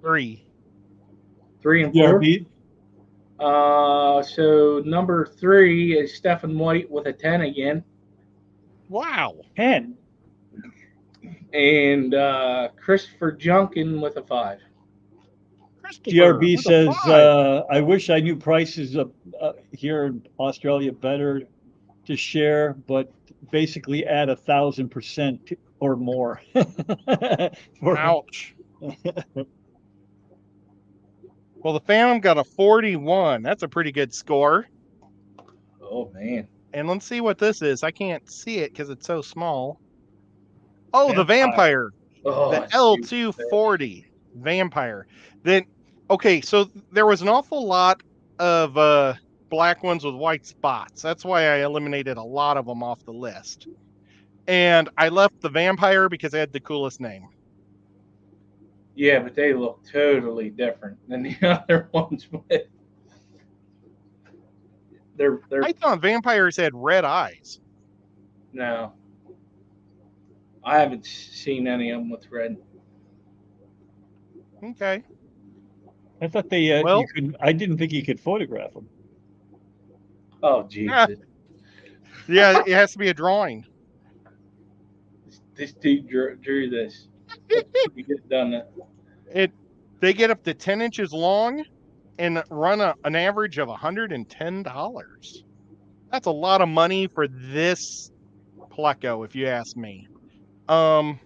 3. 3 and 4. DRB, So number 3 is Stephen White with a 10 again, Wow. 10. and Christopher Junkin with a 5. Christopher DRB with a says, 5. I wish I knew prices here in Australia better to share, but basically add 1,000% or more. Ouch. Well, the Phantom got a 41. That's a pretty good score. Oh man. And let's see what this is. I can't see it because it's so small. Oh, the Vampire. Vampire. Oh, The that's L240 Vampire. Then, okay, so there was an awful lot of black ones with white spots. That's why I eliminated a lot of them off the list. And I left the Vampire because it had the coolest name. Yeah, but they look totally different than the other ones. But they're I thought vampires had red eyes. no. I haven't seen any of them with red. Okay. I thought they Well- you could. I didn't think you could photograph them. Oh Jesus! Yeah, it has to be a drawing. This dude drew this. You get done that. They get up to 10 inches long and run an average of $110. That's a lot of money for this pleco, if you ask me. Other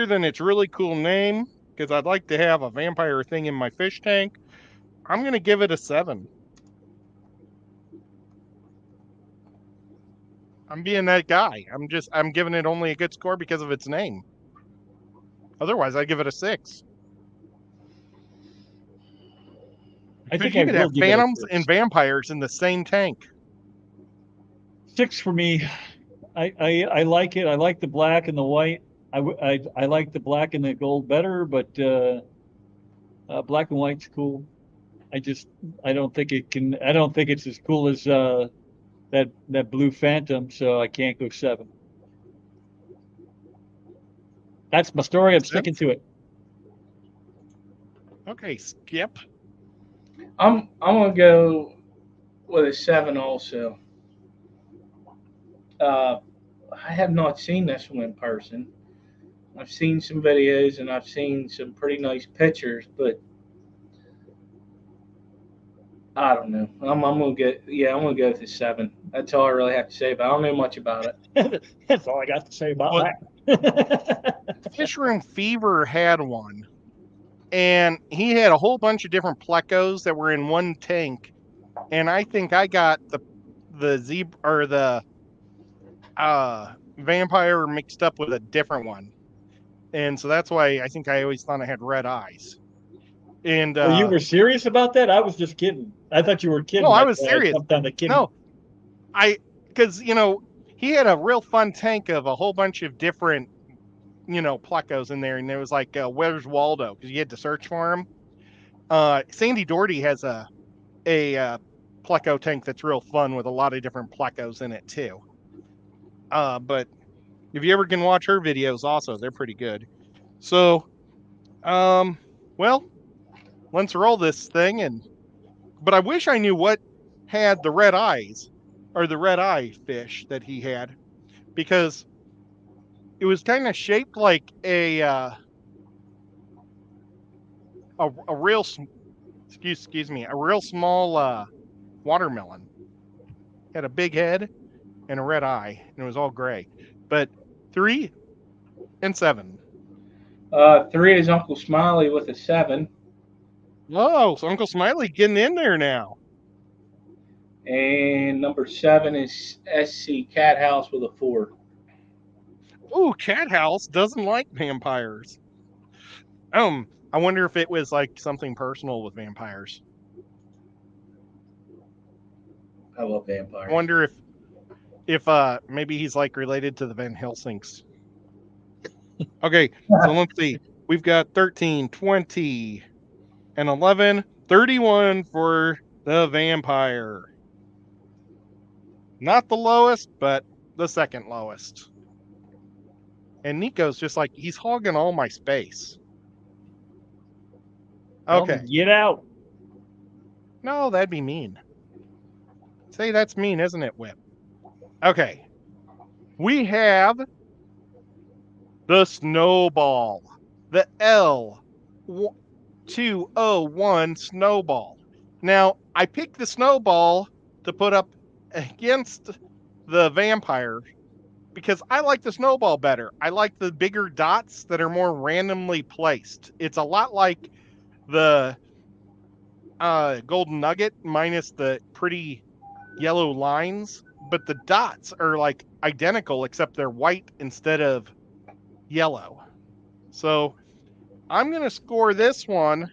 than its really cool name, because I'd like to have a vampire thing in my fish tank, I'm gonna give it a 7. I'm being that guy. I'm giving it only a good score because of its name. Otherwise, I'd give it a 6. I Because think you I could will have give it a phantoms 6. and vampires in the same tank. 6 for me. I like it. I like the black and the white. I like the black and the gold better, but black and white's cool. I don't think it's as cool as that blue phantom, so I can't go 7. That's my story. I'm sticking to it. Okay, Skip. I'm gonna go with a 7 also. I have not seen this one in person. I've seen some videos and I've seen some pretty nice pictures, but I don't know. I'm gonna go with a 7. That's all I really have to say. But I don't know much about it. That's all I got to say about Well, that. Fish Room Fever had one, and he had a whole bunch of different plecos that were in one tank, and I think I got the zebra or the vampire mixed up with a different one, and so that's why I think I always thought I had red eyes. And Well, you were serious about that? I was just kidding. I thought you were kidding. No, I That's was why serious. jumped on the kidding. No, because he had a real fun tank of a whole bunch of different plecos in there, and there was like where's Waldo, because you had to search for him. Sandy Doherty has a pleco tank that's real fun with a lot of different plecos in it too. But if you ever can watch her videos also, they're pretty good. So Well, let's roll this thing, but I wish I knew what had the red eyes, or the red eye fish that he had, because it was kind of shaped like a real excuse me, a real small watermelon. Had a big head and a red eye, and it was all gray. But 3 and 7. 3 is Uncle Smiley with a 7. Oh, so Uncle Smiley getting in there now. And number 7 is SC Cat House with a 4. Ooh, Cat House doesn't like vampires. I wonder if it was like something personal with vampires. I love I vampires. wonder if maybe he's like related to the Van Helsings. Okay, so let's see. We've got 13, 20, and 11, 31 for the vampire. Not the lowest, but the second lowest. And Nico's just like, he's hogging all my space. Okay. Well, get out. No, that'd be mean. Say that's mean, isn't it, Whip? Okay. We have the snowball. The L201 snowball. Now, I picked the snowball to put up against the vampire because I like the snowball better. I like the bigger dots that are more randomly placed. It's a lot like the golden nugget minus the pretty yellow lines, but the dots are like identical except they're white instead of yellow. So I'm going to score this one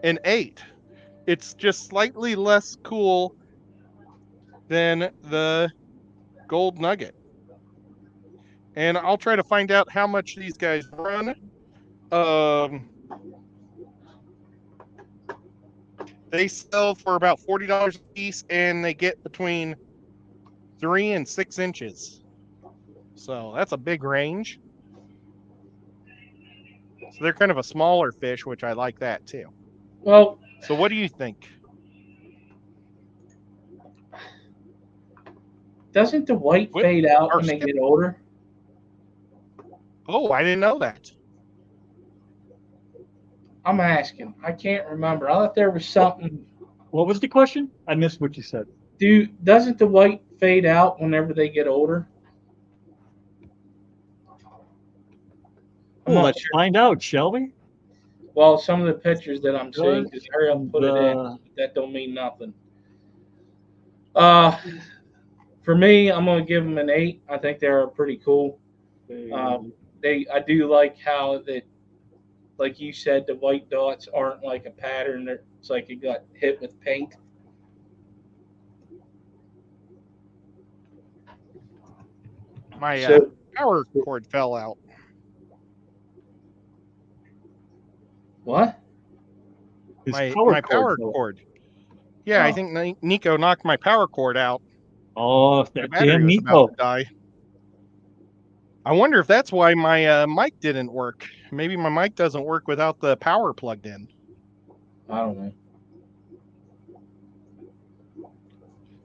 an 8. It's just slightly less cool than the gold nugget. And I'll try to find out how much these guys run. They sell for about $40 a piece, and they get between 3 and 6 inches. So that's a big range. So they're kind of a smaller fish, which I like that too. Well, So what do you think? doesn't the white fade out when they get older? Oh, I didn't know that. I'm asking. I can't remember. I thought there was something. What was the question? I missed what you said. Doesn't the white fade out whenever they get older? Well, let's find out, shall we? Well, some of the pictures that I'm seeing, just hurry up and put it in. That don't mean nothing. For me, I'm gonna give them an 8. I think they're pretty cool. I do like how that, like you said, the white dots aren't like a pattern. It's like it got hit with paint. My power cord fell out. What? My power cord. Yeah, I think Nico knocked my power cord out. Oh, the battery was about to die. I wonder if that's why my mic didn't work. Maybe my mic doesn't work without the power plugged in. I don't know.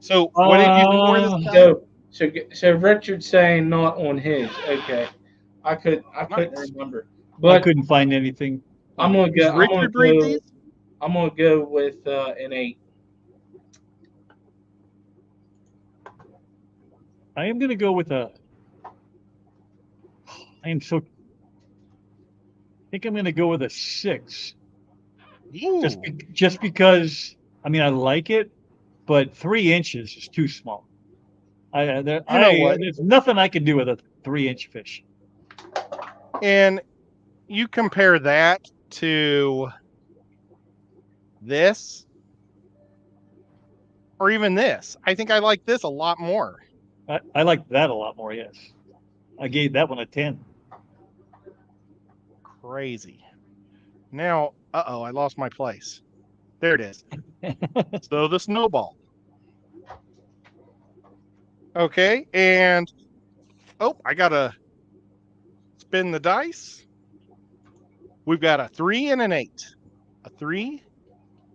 So what did you score this time? So Richard's saying not on his. Okay, I couldn't remember, but I couldn't find anything. I'm gonna go. Richard read these? I'm gonna go with an 8. I am gonna go with a. I think I'm gonna go with a 6. Just because I mean I like it, but 3 inches is too small. There's nothing I can do with a 3-inch fish. And you compare that to this, or even this. I think I like this a lot more. I like that a lot more. Yes, I gave that one a 10. Crazy. Now, I lost my place. There it is. So the snowball. Okay, and I gotta spin the dice. We've got a 3 and an 8. A 3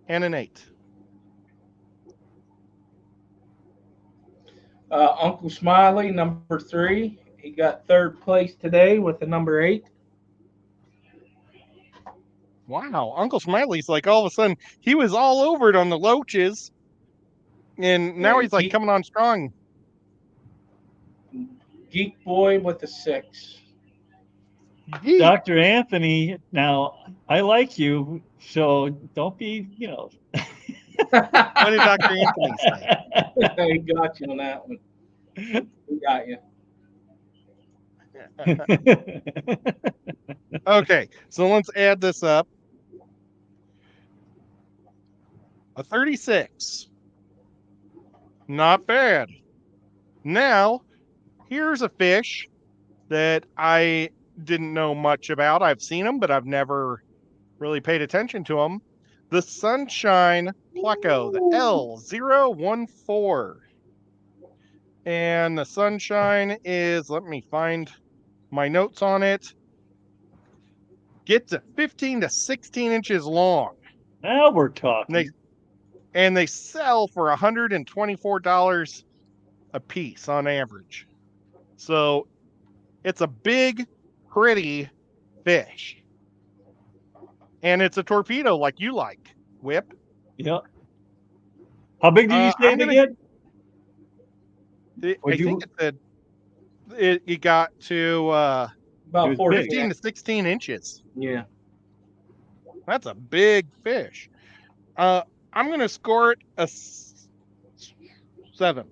and an 8. Uncle Smiley, number 3. He got third place today with the number 8. Wow, Uncle Smiley's like all of a sudden he was all over it on the loaches, and now he's like coming on strong. Geek Boy with the 6. Gee, Dr. Anthony, now I like you, so don't be, what did Dr. Anthony say? He got you on that one. He got you. Okay, so let's add this up. A 36. Not bad. Now, here's a fish that I didn't know much about. I've seen them, but I've never really paid attention to them. The Sunshine Pleco, the L014. And the Sunshine is, let me find my notes on it, gets to 15 to 16 inches long. Now we're talking. And they sell for $124 a piece on average. So it's a big, pretty fish. And it's a torpedo like you like, Whip. Yeah. How big did you say it again? I think it got to About 15 to 16 inches. Yeah. That's a big fish. I'm going to score it a 7.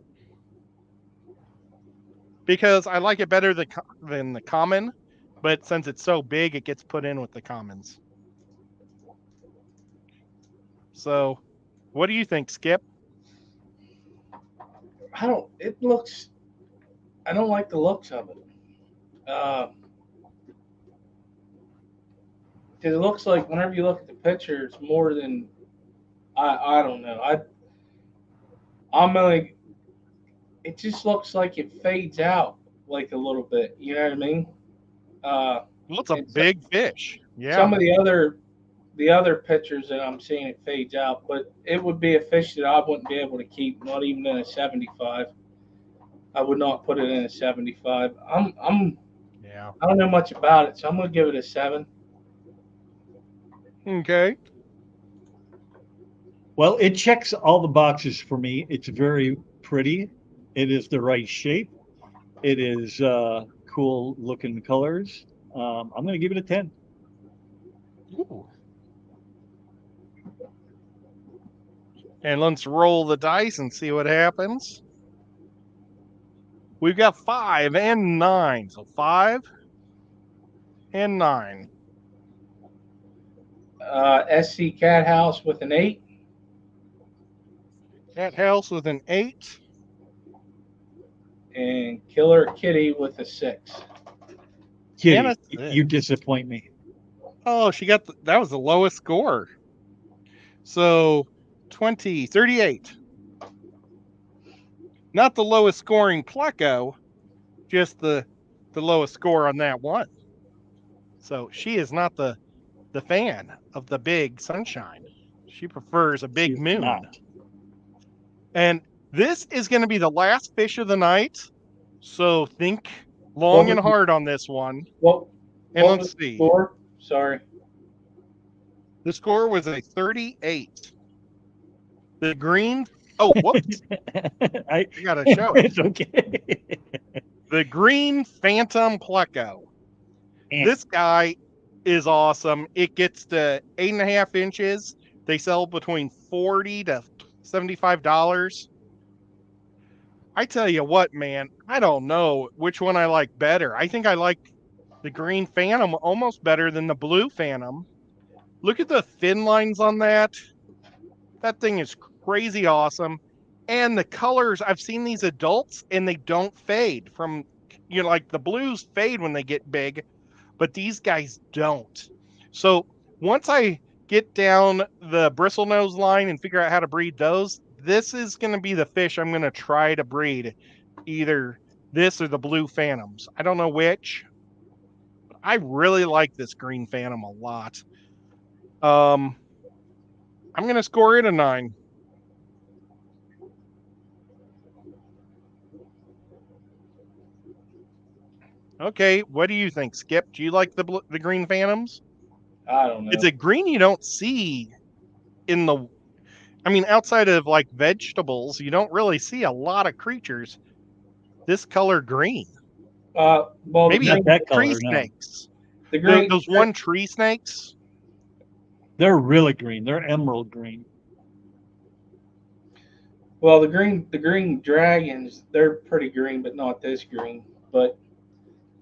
Because I like it better than the common, but since it's so big, it gets put in with the commons. So, what do you think, Skip? I don't like the looks of it. Because it looks like whenever you look at the picture, it's more than I don't know. I'm like, it just looks like it fades out like a little bit. You know what I mean? Well, it's a big fish. Yeah. Some of the other pictures that I'm seeing, it fades out, but it would be a fish that I wouldn't be able to keep, not even in a 75. I would not put it in a 75. Yeah. I don't know much about it, so I'm gonna give it a 7. Okay. Well, it checks all the boxes for me. It's very pretty. It is the right shape. It is cool looking colors. I'm going to give it a 10. Ooh. And let's roll the dice and see what happens. We've got 5 and 9. So 5 and 9. SC Cat House with an 8. Cat House with an 8. And Killer Kitty with a 6. Kitty, you disappoint me. Oh, she got that was the lowest score. So 38. Not the lowest scoring Pleco, just the lowest score on that one. So she is not the fan of the big Sunshine. She prefers a big moon. Not. And this is going to be the last fish of the night. So think long and hard on this one. Let's see. Score? Sorry. The score was a 38. The green. Oh, whoops. I got to show it. It's okay. The green Phantom Pleco. This guy is awesome. It gets to 8.5 inches. They sell between $40 to $75. I tell you what, man, I don't know which one I like better. I think I like the green Phantom almost better than the blue Phantom. Look at the fin lines on that. That thing is crazy awesome. And the colors, I've seen these adults and they don't fade from, like the blues fade when they get big, but these guys don't. So once I get down the bristlenose line and figure out how to breed those, this is going to be the fish I'm going to try to breed, either this or the blue Phantoms. I don't know which. I really like this green phantom a lot. I'm going to score it a 9. Okay, what do you think, Skip? Do you like the green phantoms? I don't know. It's a green you don't see in the. I mean, outside of like vegetables, you don't really see a lot of creatures this color green. Well, Maybe Not that tree color, no. snakes. the green. Those one tree snakes. They're really green. They're emerald green. Well, the green dragons, they're pretty green, but not this green. But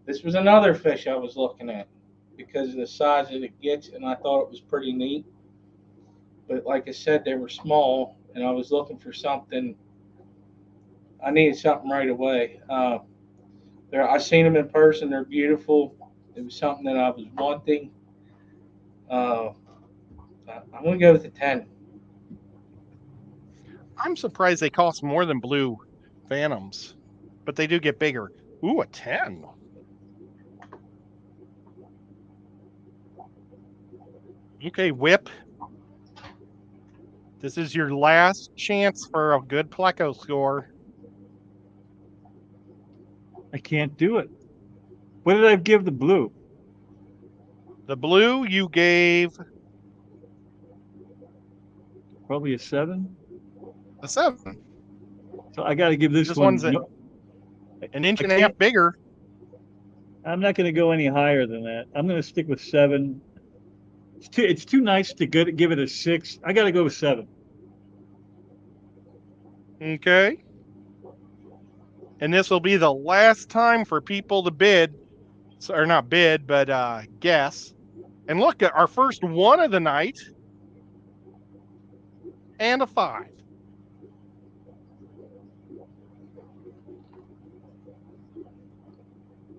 this was another fish I was looking at because of the size that it gets, and I thought it was pretty neat. But like I said, they were small, and I was looking for something. I needed something right away. I seen them in person. They're beautiful. It was something that I was wanting. Uh, I'm gonna go with the 10. I'm surprised they cost more than blue phantoms, but they do get bigger. Ooh, a 10. Okay, Whip. This is your last chance for a good pleco score. I can't do it. What did I give the blue? The blue you gave Probably a 7. a 7. So I got to give this one. One's an inch I and a half can't- bigger. I'm not going to go any higher than that. I'm going to stick with 7. It's too nice to give it a 6. I got to go with 7. Okay. And this will be the last time for people to bid, or not bid, but guess. And look at our first one of the night and a 5.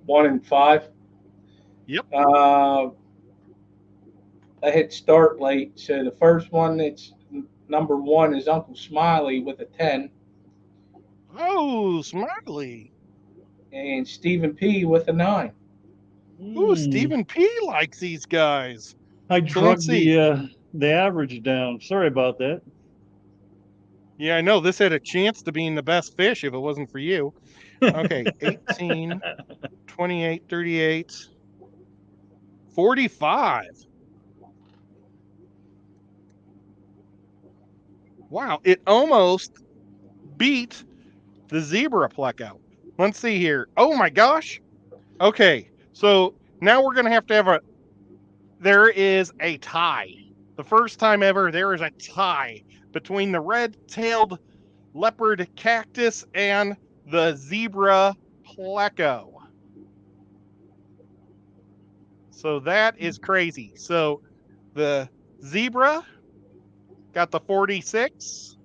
One and 5. Yep. I hit start late, so the first one that's number 1 is Uncle Smiley with a 10, Oh, Smiley. and Stephen P with a 9. Ooh, Stephen P likes these guys. I So let's drugged see. the average down. Sorry about that. Yeah, I know this had a chance to being the best fish if it wasn't for you. Okay, 18, 28, 38, 45. Wow, it almost beat the zebra pleco. Let's see here. Oh my gosh. Okay, so now we're going to have there is a tie. The first time ever, there is a tie between the red-tailed leopard cactus and the zebra pleco. So that is crazy. So the zebra got the 46,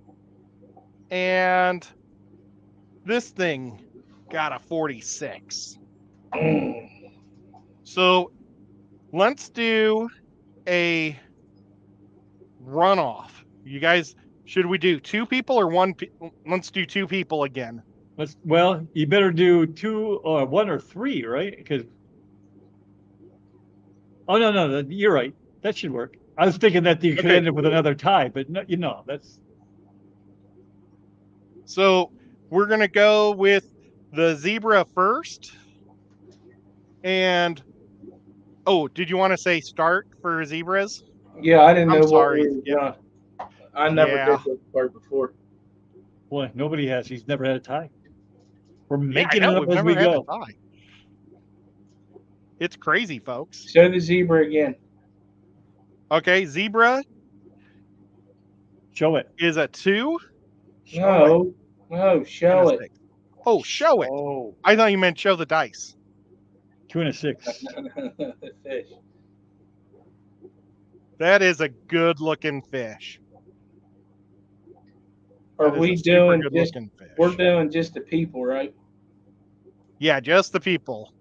and this thing got a 46. So let's do a runoff. You guys, should we do 2 people or 1? Let's do 2 people again. Well, you better do 2 or 1 or 3, right? Because no, you're right. That should work. I was thinking that you could Okay. end up with another tie, but no, that's So we're going to go with the zebra first. And, oh, did you want to say start for zebras? Yeah, I didn't I'm know what sorry. we were Yep. doing. I never Yeah. did this part before. boy. Nobody has. He's never had a tie. We're Yeah, making I know, it up we've as never we had a go. tie. It's crazy, folks. Show the zebra again. Okay, zebra Show it. is a 2. No, And show a it. 6. Oh, show it. Oh, I thought you meant show the dice. 2 and a 6. The fish. That is a good looking fish. Are That is we a super doing good just? looking fish. We're doing just the people, right? Yeah, just the people.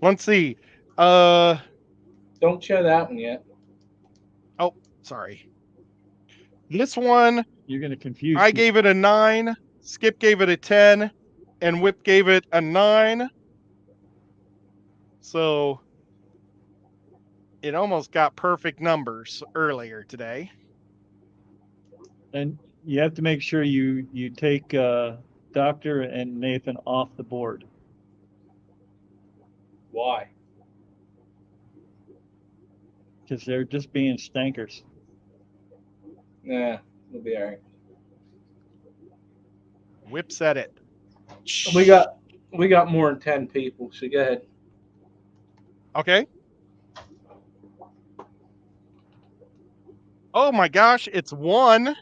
Let's see. Don't show that one yet. Oh, sorry. This one, You're going to confuse I people. gave it a 9. Skip gave it a 10, and Whip gave it a 9. So it almost got perfect numbers earlier today. And you have to make sure you take Doctor and Nathan off the board. Why? Because they're just being stankers. Nah, we'll be all right. Whips at it. We got more than 10 people, so go ahead. Okay. Oh my gosh, it's 1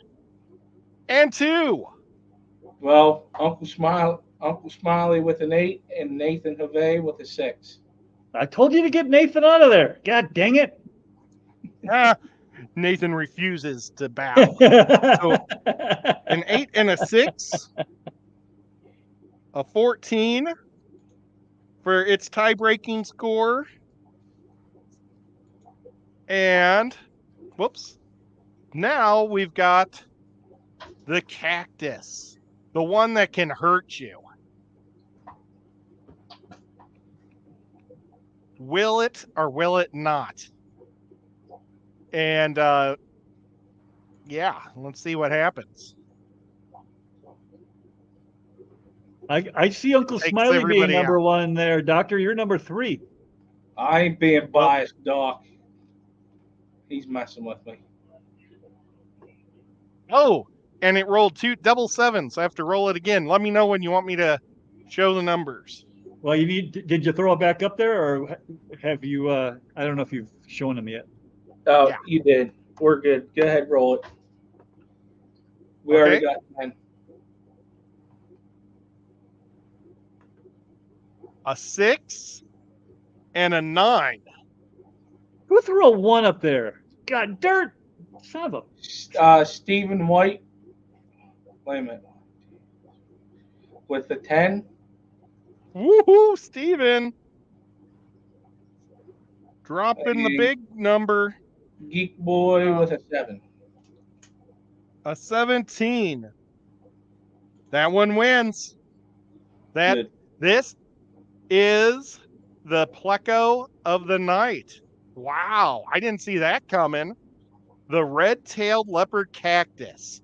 and 2. Well, Uncle Smiley with an 8 and Nathan Havey with a 6. I told you to get Nathan out of there. God dang it. Nathan refuses to bow. So an 8 and a 6, a 14 for its tie-breaking score. And whoops. Now we've got the cactus, the one that can hurt you. Will it or will it not? And yeah, let's see what happens. I see Uncle Takes Smiley being everybody number out. 1 there. Doctor, you're number 3. I ain't being biased, Doc. He's messing with me. Oh, and it rolled 2 double 7s. I have to roll it again. Let me know when you want me to show the numbers. Well, did you throw it back up there, or have you? I don't know if you've shown them yet. Oh, Yeah. you did. We're good. Go ahead, roll it. We Okay. already got 10. A 6 and a 9. Who threw a 1 up there? God, dirt! Son of Stephen White. Wait a minute. With the 10. Woohoo, Steven. Dropping the And big number. Geek Boy with a 7. A 17. That one wins. Good. This is the pleco of the night. Wow, I didn't see that coming. The red-tailed leopard cactus.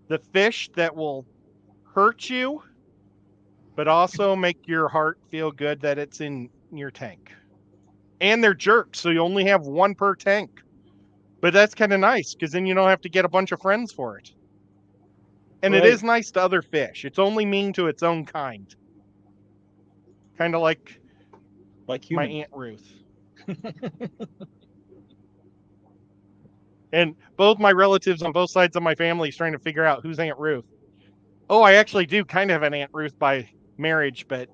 The fish that will hurt you, but also make your heart feel good that it's in your tank. And they're jerks, so you only have 1 per tank. But that's kind of nice, because then you don't have to get a bunch of friends for it. And Right. it is nice to other fish. It's only mean to its own kind. Kind of like my human. Aunt Ruth. And both my relatives on both sides of my family is trying to figure out who's Aunt Ruth. Oh, I actually do kind of have an Aunt Ruth by marriage, but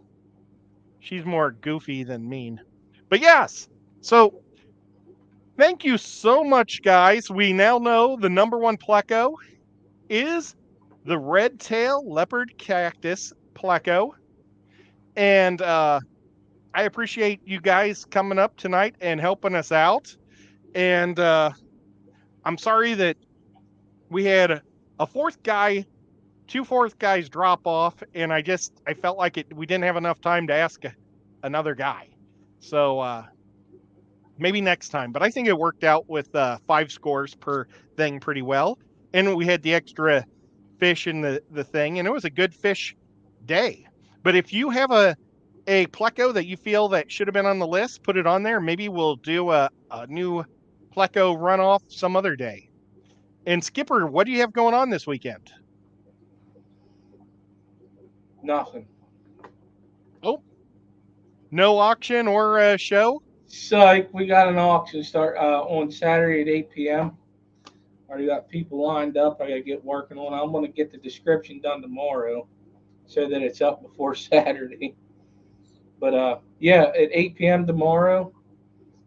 she's more goofy than mean. But yes, so thank you so much, guys. We now know the number 1 pleco is the red-tail leopard cactus pleco. And I appreciate you guys coming up tonight and helping us out. And I'm sorry that we had a 4th guy, 2 4th guys drop off, and I felt like we didn't have enough time to ask another guy. So maybe next time. But I think it worked out with 5 scores per thing pretty well. And we had the extra fish in the thing, and it was a good fish day. But if you have a pleco that you feel that should have been on the list, put it on there. Maybe we'll do a new pleco runoff some other day. And Skipper, what do you have going on this weekend? Nothing. Oh, no auction or show? Psych, we got an auction start on Saturday at 8 p.m. Already got people lined up. I got to get working on it. I'm going to get the description done tomorrow so that it's up before Saturday. But yeah, at 8 p.m. tomorrow,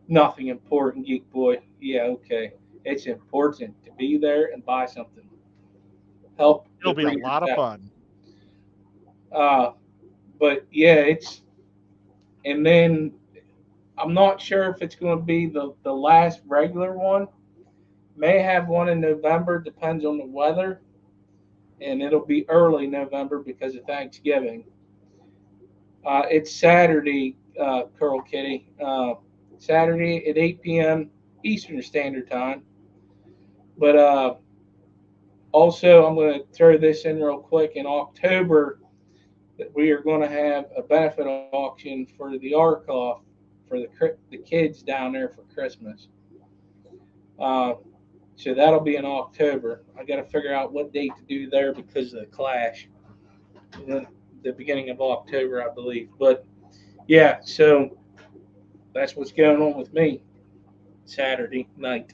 nothing important, Geek Boy. Yeah, okay. It's important to be there and buy something. Help. It'll be a lot of fun. But yeah, and then I'm not sure if it's going to be the last regular one. May have one in November, depends on the weather. And it'll be early November because of Thanksgiving. It's Saturday, Curl Kitty. Saturday at 8 p.m. Eastern Standard Time. But also, I'm going to throw this in real quick. In October, that we are going to have a benefit auction for the Arkoff for the kids down there for Christmas. So that'll be in October. I got to figure out what date to do there because of the clash. The beginning of October, I believe. But yeah, so that's what's going on with me Saturday night.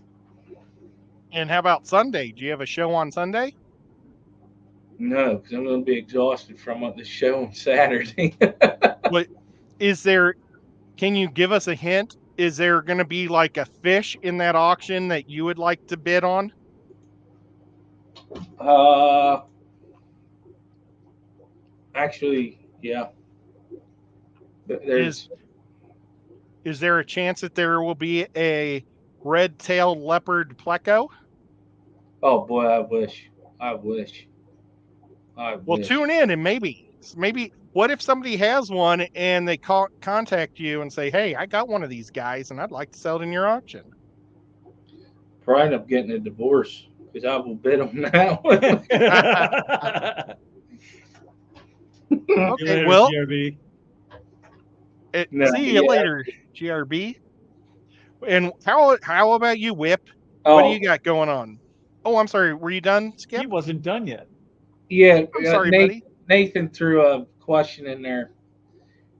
And how about Sunday? Do you have a show on Sunday? No, because I'm going to be exhausted from the show on Saturday. What is there? Can you give us a hint? Is there going to be like a fish in that auction that you would like to bid on? uh, Actually, yeah. There's Is there a chance that there will be a red-tailed leopard pleco? oh boy, I wish. I wish. I Well, wish. tune in and maybe what if somebody has one and they contact you and say, "Hey, I got one of these guys and I'd like to sell it in your auction." Probably end up getting a divorce because I will bid on that one. Okay, later, well, GRB. No, see you yeah. later, GRB. And how about you, Whip? What do Oh, you got going on? Oh, I'm sorry. Were you done, He Skip? wasn't done yet. yeah. I'm sorry, Nathan, buddy. Nathan threw a question in there.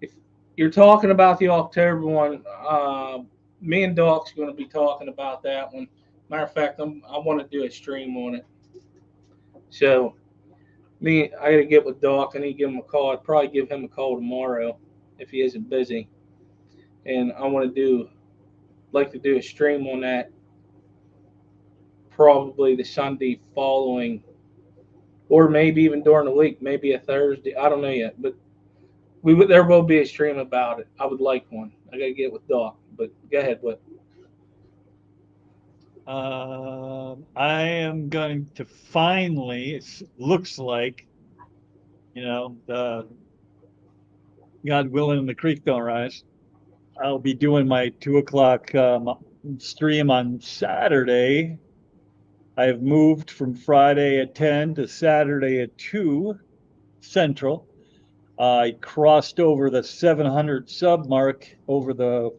If you're talking about the October one, me and Doc's going to be talking about that one. Matter of fact, I want to do a stream on it. So I got to get with Doc. I need to give him a call. I'd probably give him a call tomorrow if he isn't busy. And I want to like to do a stream on that probably the Sunday following, or maybe even during the week, maybe a Thursday. I don't know yet, but there will be a stream about it. I would like one. I got to get with Doc, but go ahead, what? I am going to finally, it looks like, the God willing, the creek don't rise. I'll be doing my 2 o'clock stream on Saturday. I've moved from Friday at 10 to Saturday at 2 Central. I crossed over the 700 sub mark over the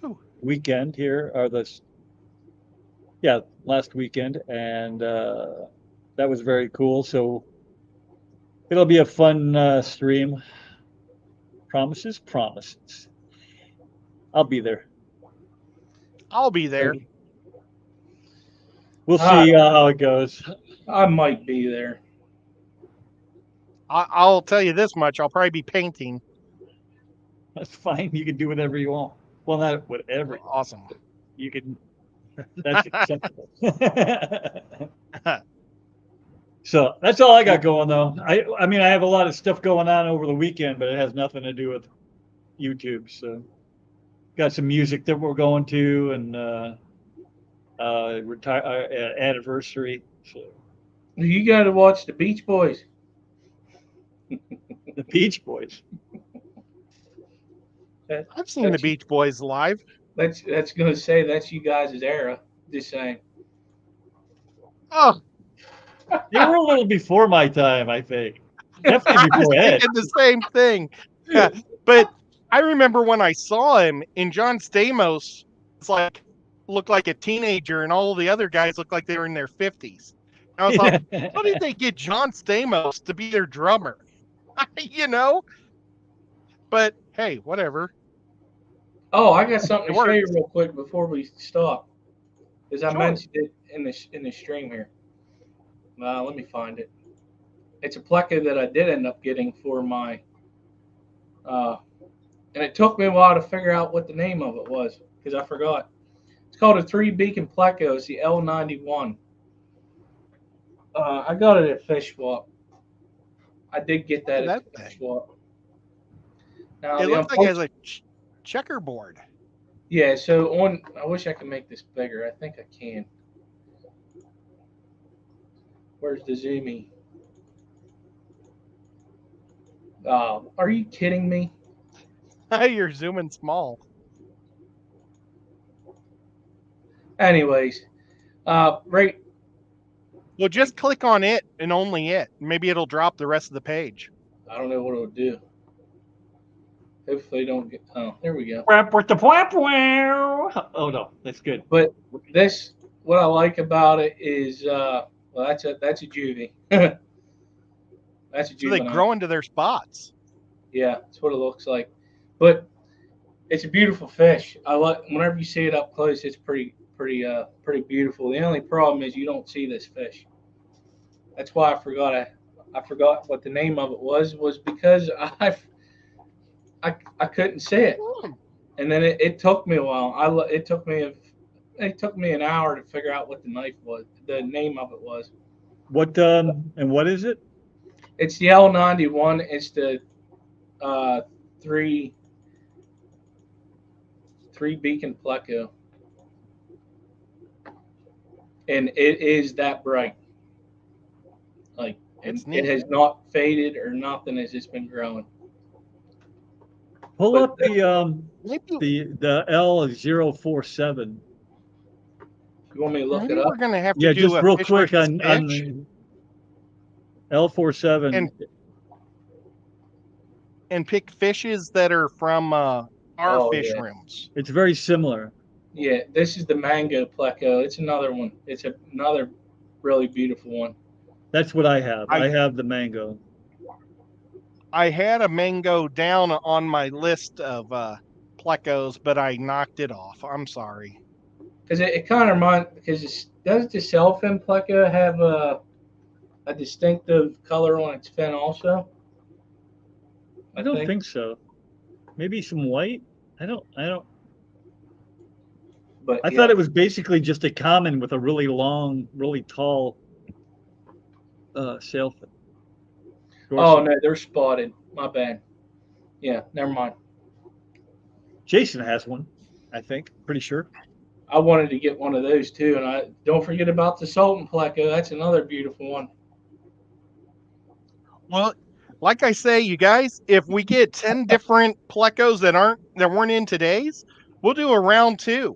Oh, weekend here, or last weekend, and that was very cool. So it'll be a fun stream. Promises. I'll be there. I'll be there. We'll see how it goes. I might be there. I'll tell you this much: I'll probably be painting. That's fine. You can do whatever you want. Well, not whatever. Awesome. You can. That's acceptable. So that's all I got going, though. I mean, I have a lot of stuff going on over the weekend, but it has nothing to do with YouTube. So got some music that we're going to, and anniversary. So You got to watch the Beach Boys. the Beach Boys. I've seen the Beach Boys live. That's going to say that's you guys' era. Just saying. Oh, They were a little before my time, I think. I Definitely was before Ed. thinking the same thing. Yeah, but I remember when I saw him, and John Stamos looked like a teenager, and all the other guys looked like they were in their 50s. I was like, how did they get John Stamos to be their drummer? But hey, whatever. Oh, I got something It to show you works. real quick before we stop, because I Sure. mentioned it in the stream here. Let me find it. It's a pleco that I did end up getting for my, and it took me a while to figure out what the name of it was because I forgot. It's called a 3 beacon pleco. It's the L91. I got it at Fish Swap. I did get that Look at at the that Fish thing. Swap. Now It the looks like it has unfortunate, a checkerboard. yeah. So I wish I could make this bigger. I think I can. Where's the zoomy? Are you kidding me? You're zooming small. Anyways, right. Well, just click on it and only it. Maybe it'll drop the rest of the page. I don't know what it'll do. Hopefully, don't get. Oh, there we go. Oh no, that's good. But this, what I like about it is, well, that's a juvie. That's a So they juvenile. grow into their spots. Yeah, that's what it looks like. But it's a beautiful fish. I like whenever you see it up close. It's pretty beautiful. The only problem is you don't see this fish. That's why I forgot what the name of it was because I couldn't see it, and then it took me a while. It took me an hour to figure out what the name of it was. What and what is it? It's the L91. It's the three beacon pleco, and it is that bright. Like it has not faded or nothing. It's just been growing. Pull up the L047. You want me to look Maybe it up? we're gonna have to do just a real fish quick versus on fish. L47 and pick fishes that are from our fish rooms. It's very similar. Yeah, this is the mango pleco. It's another one. It's another really beautiful one. That's what I have. I have the mango. I had a mango down on my list of plecos, but I knocked it off. I'm sorry. Because it kind of reminds. Because does the sailfin pleco have a distinctive color on its fin also? I don't think so. Maybe some white. I don't. But I thought it was basically just a common with a really long, really tall sailfin. Oh no, they're spotted. My bad. Yeah, never mind. Jason has one, I think. Pretty sure. I wanted to get one of those too, and I don't forget about the Sultan pleco. That's another beautiful one. Well, like I say, you guys, if we get 10 different plecos that weren't in today's, we'll do a round 2.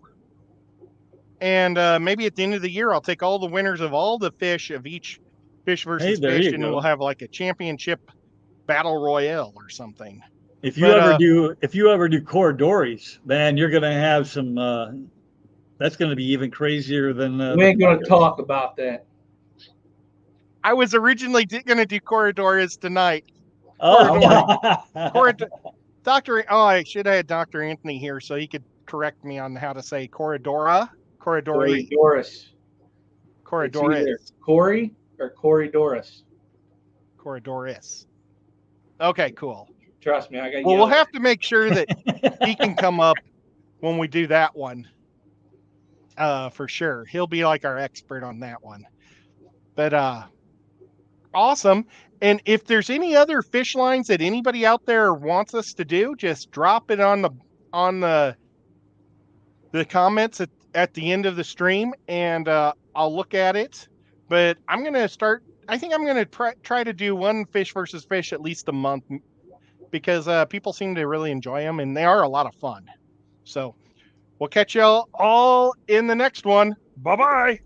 And maybe at the end of the year, I'll take all the winners of all the fish of each fish versus fish, and we'll have like a championship battle royale or something. If you ever do corridores, man, you're gonna have some. That's gonna be even crazier than. We ain't gonna talk about that. I was originally gonna do corridores tonight. Oh, Doctor. Oh, I should have had Dr. Anthony here so he could correct me on how to say corridora. Corridoris. Corridoris. Corey or Corridoris? Corridoris. Okay, cool. Trust me, I got. Well, we'll have to make sure that he can come up when we do that one. For sure. He'll be like our expert on that one. But awesome. And if there's any other fish lines that anybody out there wants us to do, just drop it on the comments at the end of the stream, and I'll look at it. But I think I'm going to try to do one fish versus fish at least a month, because people seem to really enjoy them, and they are a lot of fun. So we'll catch y'all all in the next one. Bye-bye.